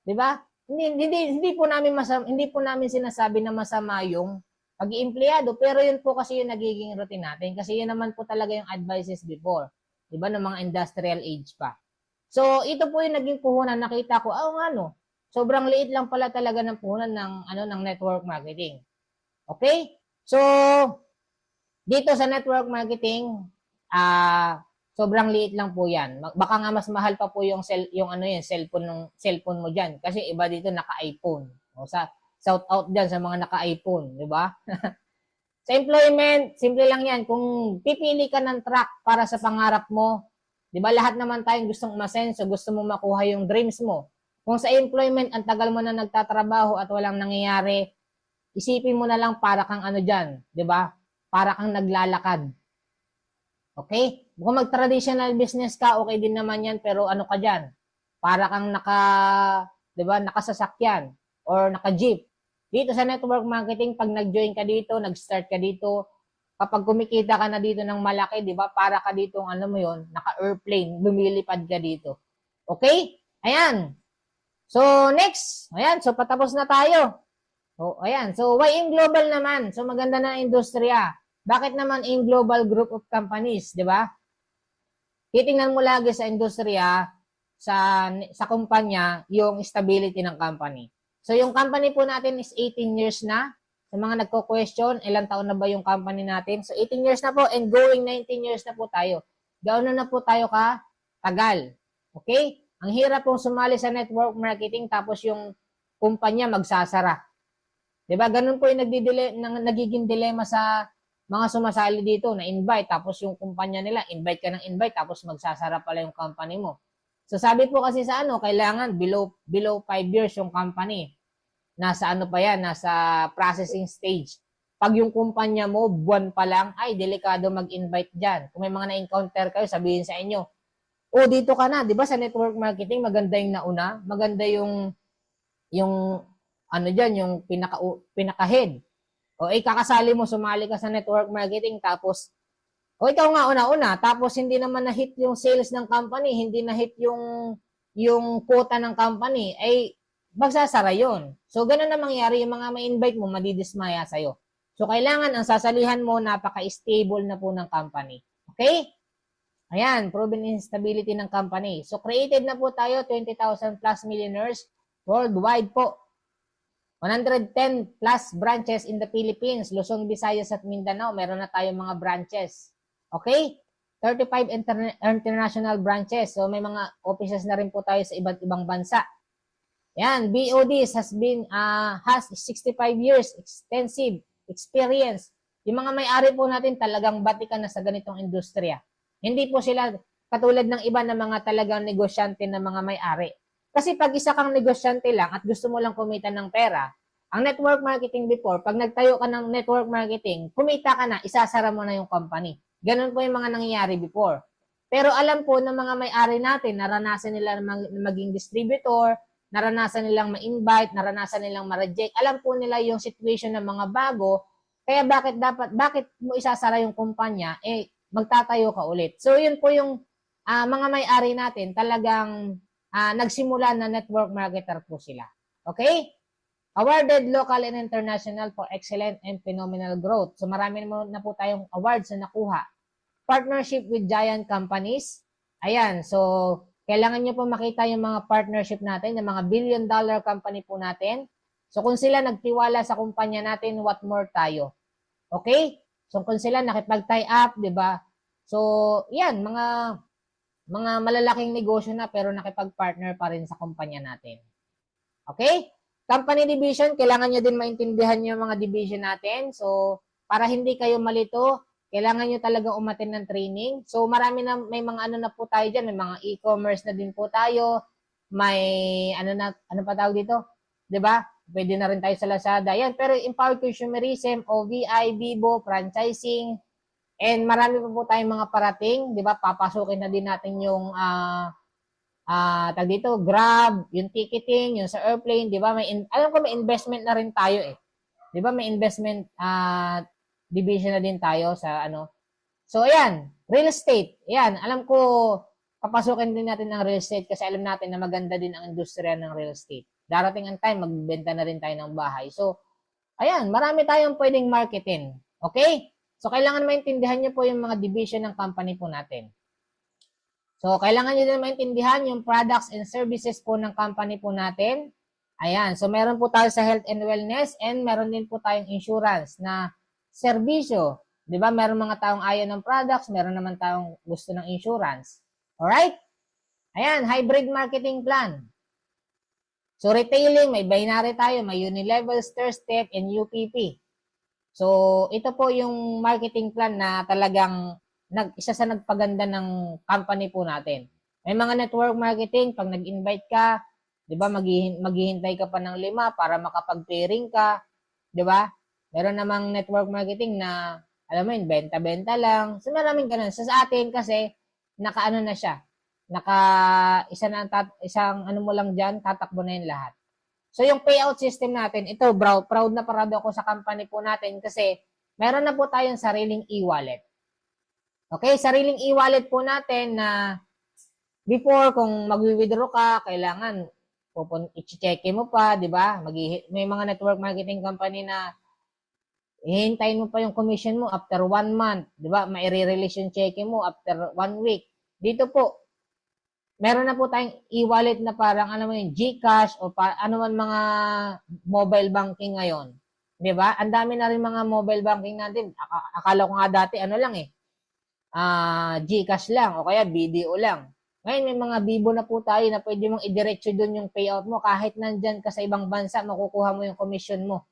'Di ba? Hindi po namin sinasabi na masama yung pag-iempleyado, pero yun po kasi yung nagiging routine natin kasi yun naman po talaga yung advices before, 'di ba, ng mga industrial age pa. So, ito po yung naging puhunan, nakita ko, sobrang liit lang pala talaga ng puhunan ng network marketing. Okay? So, dito sa network marketing, sobrang liit lang po 'yan. Baka nga mas mahal pa po yung cellphone mo diyan kasi iba dito naka-iPhone. O shout out diyan sa mga naka-iPhone, 'di ba? Sa employment, simple lang 'yan. Kung pipili ka ng track para sa pangarap mo, 'di ba? Lahat naman tayong gustong umasenso, gusto mo makuha yung dreams mo. Kung sa employment, ang tagal mo na nagtatrabaho at walang nangyayari, isipin mo na lang para kang diyan, 'di ba? Para kang naglalakad. Okay? Kung mag-traditional business ka, okay din naman 'yan, pero ka diyan? Para kang 'di ba, nakasasakyan or naka-jeep. Dito sa network marketing, pag nag-join ka dito, nag-start ka dito, kapag kumikita ka na dito ng malaki, 'di ba? Para ka dito mo 'yon, naka-airplane, lumilipad ka dito. Okay? Ayan. So, next. Ayan, so patapos na tayo. Ayan. So, why in global naman? So, maganda na industriya. Bakit naman in global group of companies, di ba? Titingnan mo lagi sa industriya, sa kumpanya, yung stability ng company. So, yung company po natin is 18 years na. Sa mga nagko-question, ilang taon na ba yung company natin? So, 18 years na po and going 19 years na po tayo. Gaano na po tayo tagal. Okay? Ang hirap pong sumali sa network marketing tapos yung kumpanya magsasara. 'Di ba? Ganun po yung nagiging dilema sa mga sumasali dito na invite tapos yung kumpanya nila invite ka ng invite tapos magsasara pala yung company mo. So sabi po kasi sa ano, kailangan below 5 years yung company. Nasa ano pa yan, nasa processing stage. Pag yung kumpanya mo, buwan pa lang, ay, delikado mag-invite dyan. Kung may mga na-encounter kayo, sabihin sa inyo, oh, dito ka na, di ba sa network marketing, maganda yung nauna, maganda yung ano dyan, yung pinaka-head. O, kakasali mo, sumali ka sa network marketing, tapos, o, ikaw nga una-una, tapos hindi naman na-hit yung sales ng company, hindi na-hit yung quota ng company, ay, magsasara yun. So, ganun na mangyari, yung mga ma-invite mo, madidismaya sa'yo. So, kailangan ang sasalihan mo, napaka-stable na po ng company. Okay? Ayan, proven instability ng company. So, created na po tayo, 20,000 plus millionaires worldwide po. 110 plus branches in the Philippines, Luzon, Visayas at Mindanao. Meron na tayong mga branches. Okay? 35 international branches. So, may mga offices na rin po tayo sa iba't ibang bansa. Yan, BODs has 65 years extensive experience. Yung mga may-ari po natin talagang batikan na sa ganitong industriya. Hindi po sila katulad ng iba na mga talagang negosyante na mga may-ari. Kasi pag isa kang negosyante lang at gusto mo lang kumita ng pera, ang network marketing before, pag nagtayo ka ng network marketing, kumita ka na, isasara mo na yung company. Ganun po yung mga nangyayari before. Pero alam po ng mga may-ari natin, naranasan nila maging distributor, naranasan nilang ma-invite, naranasan nilang ma-reject. Alam po nila yung situation ng mga bago, kaya bakit mo isasara yung kumpanya, magtatayo ka ulit. So, yun po yung mga may-ari natin, talagang nagsimula na network marketer po sila. Okay? Awarded local and international for excellent and phenomenal growth. So, marami na po tayong awards na nakuha. Partnership with giant companies. Ayan, so, kailangan nyo po makita yung mga partnership natin, yung mga billion-dollar company po natin. So, kung sila nagtiwala sa kumpanya natin, what more tayo? Okay? So, kung sila nakipag-tie up, di ba? So, yan, mga malalaking negosyo na pero nakipag-partner pa rin sa kumpanya natin. Okay? Company division, kailangan nyo din maintindihan yung mga division natin. So, para hindi kayo malito, kailangan nyo talaga umattend ng training. So, may mga ano na po tayo dyan. May mga e-commerce na din po tayo. May, ano pa tawag dito? 'Di ba? Pwede na rin tayo sa Lazada. Yan. Pero empowered consumerism, OVI, Vivo, franchising, and marami pa po tayong mga parating. 'Di ba? Papasukin na din natin yung, tag dito, Grab, yung ticketing, yung sa airplane. 'Di ba? Alam ko may investment na rin tayo eh. 'Di ba? May investment, division na din tayo sa ano. So, ayan, real estate. Ayan, alam ko, papasukin din natin ang real estate kasi alam natin na maganda din ang industriya ng real estate. Darating ang time, magbenta na rin tayo ng bahay. So, ayan, marami tayong pwedeng marketing. Okay? So, kailangan maintindihan nyo po yung mga division ng company po natin. So, kailangan nyo din maintindihan yung products and services po ng company po natin. Ayan, so meron po tayo sa health and wellness and meron din po tayong insurance na serbisyo. 'Di ba? Meron mga taong ayaw ng products, meron naman taong gusto ng insurance. Alright? Ayan, hybrid marketing plan. So, retailing, may binary tayo, may unilevel, stair-step, and UPP. So, ito po yung marketing plan na talagang isa sa nagpaganda ng company po natin. May mga network marketing, pag nag-invite ka, 'di ba, maghihintay ka pa ng 5 para makapag-pairing ka, 'di ba? Meron namang network marketing na, alam mo yun, benta-benta lang. So, maraming ganun. So, sa atin kasi, naka-ano na siya. Isang ano mo lang dyan, tatakbo na yung lahat. So, yung payout system natin, ito, proud na proud ako sa company po natin kasi meron na po tayong sariling e-wallet. Okay, sariling e-wallet po natin na before, kung mag-withdraw ka, kailangan i-check mo pa, di ba? May mga network marketing company na hihintayin mo pa yung commission mo after 1 month, di ba? Mai-release yung check mo after 1 week. Dito po, meron na po tayong e-wallet na parang ano mo yung GCash o ano man mga mobile banking ngayon. Di ba? Ang dami na rin mga mobile banking natin. Akala ko nga dati ano lang eh. GCash lang o kaya BDO lang. Ngayon may mga Vivo na po tayo na pwede mong idiretso doon yung payout mo. Kahit nandyan ka sa ibang bansa, makukuha mo yung commission mo.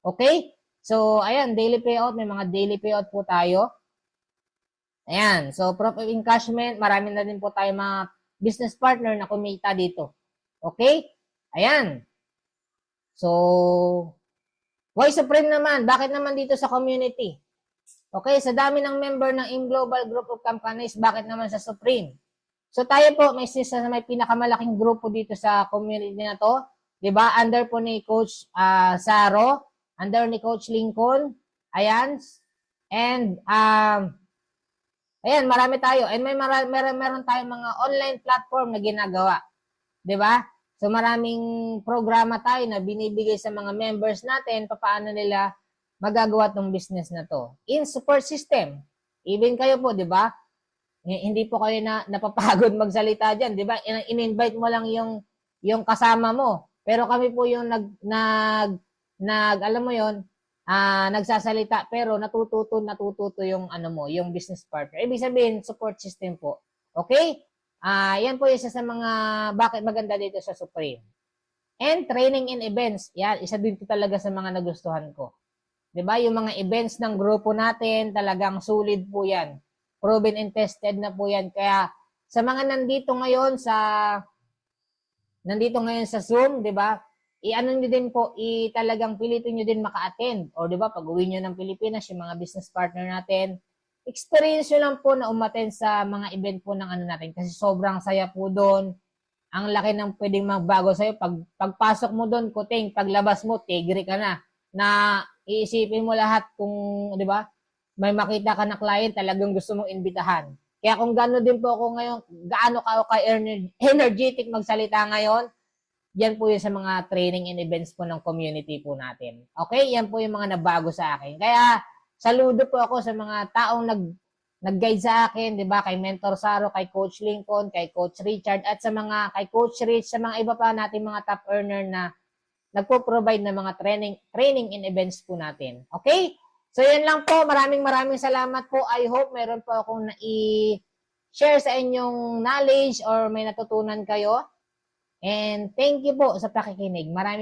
Okay? So, ayan, daily payout. May mga daily payout po tayo. Ayan. So, proof of encashment. Marami na din po tayo mga business partner na kumita dito. Okay? Ayan. So, why Supreme naman? Bakit naman dito sa community? Okay, sa dami ng member ng In Global Group of Companies, bakit naman sa Supreme? So tayo po, may pinakamalaking grupo dito sa community na to. 'Di ba? Under po ni Coach Saro, under ni Coach Lincoln. Ayan. And ayan, marami tayo. And meron tayong mga online platform na ginagawa. 'Di ba? So maraming programa tayo na binibigay sa mga members natin paano nila magagawa tong business na to. In support system. Even kayo po, 'di ba? Hindi po kayo napapagod magsalita diyan, 'di ba? In-invite mo lang yung kasama mo. Pero kami po yung alam mo 'yon, nagsasalita pero natututo yung yung business partner. Ibig sabihin, support system po. Okay? Yan po isa sa mga bakit maganda dito sa Supreme. And training and events. Yan, isa din po talaga sa mga nagustuhan ko. 'Di ba? Yung mga events ng grupo natin, talagang solid po 'yan. Proven and tested na po 'yan. Kaya sa mga nandito ngayon sa Zoom, 'di ba? I-ano niyo din po, talagang pilitin niyo din maka-attend. O 'di ba, pag-uwi niyo ng Pilipinas, yung mga business partner natin, experience nyo lang po na umattend sa mga event po ng natin kasi sobrang saya po doon. Ang laki ng pwedeng magbago sa'yo. Pagpasok mo doon, kuting, paglabas mo, tigre ka na iisipin mo lahat kung, di ba, may makita ka na client, talagang gusto mong imbitahan. Kaya kung gano'n din po ako ngayon, gaano ka energetic magsalita ngayon, yan po yung sa mga training and events po ng community po natin. Okay? Yan po yung mga nabago sa akin. Kaya, saludo po ako sa mga taong nag-guide sa akin, 'di ba? Kay Mentor Saro, kay Coach Lincoln, kay Coach Richard at kay Coach Rich, sa mga iba pa nating mga top earner na nagpo-provide ng mga training and events po natin. Okay? So yan lang po. Maraming salamat po. I hope meron po akong na-share sa inyong knowledge or may natutunan kayo. And thank you po sa pakikinig. Maraming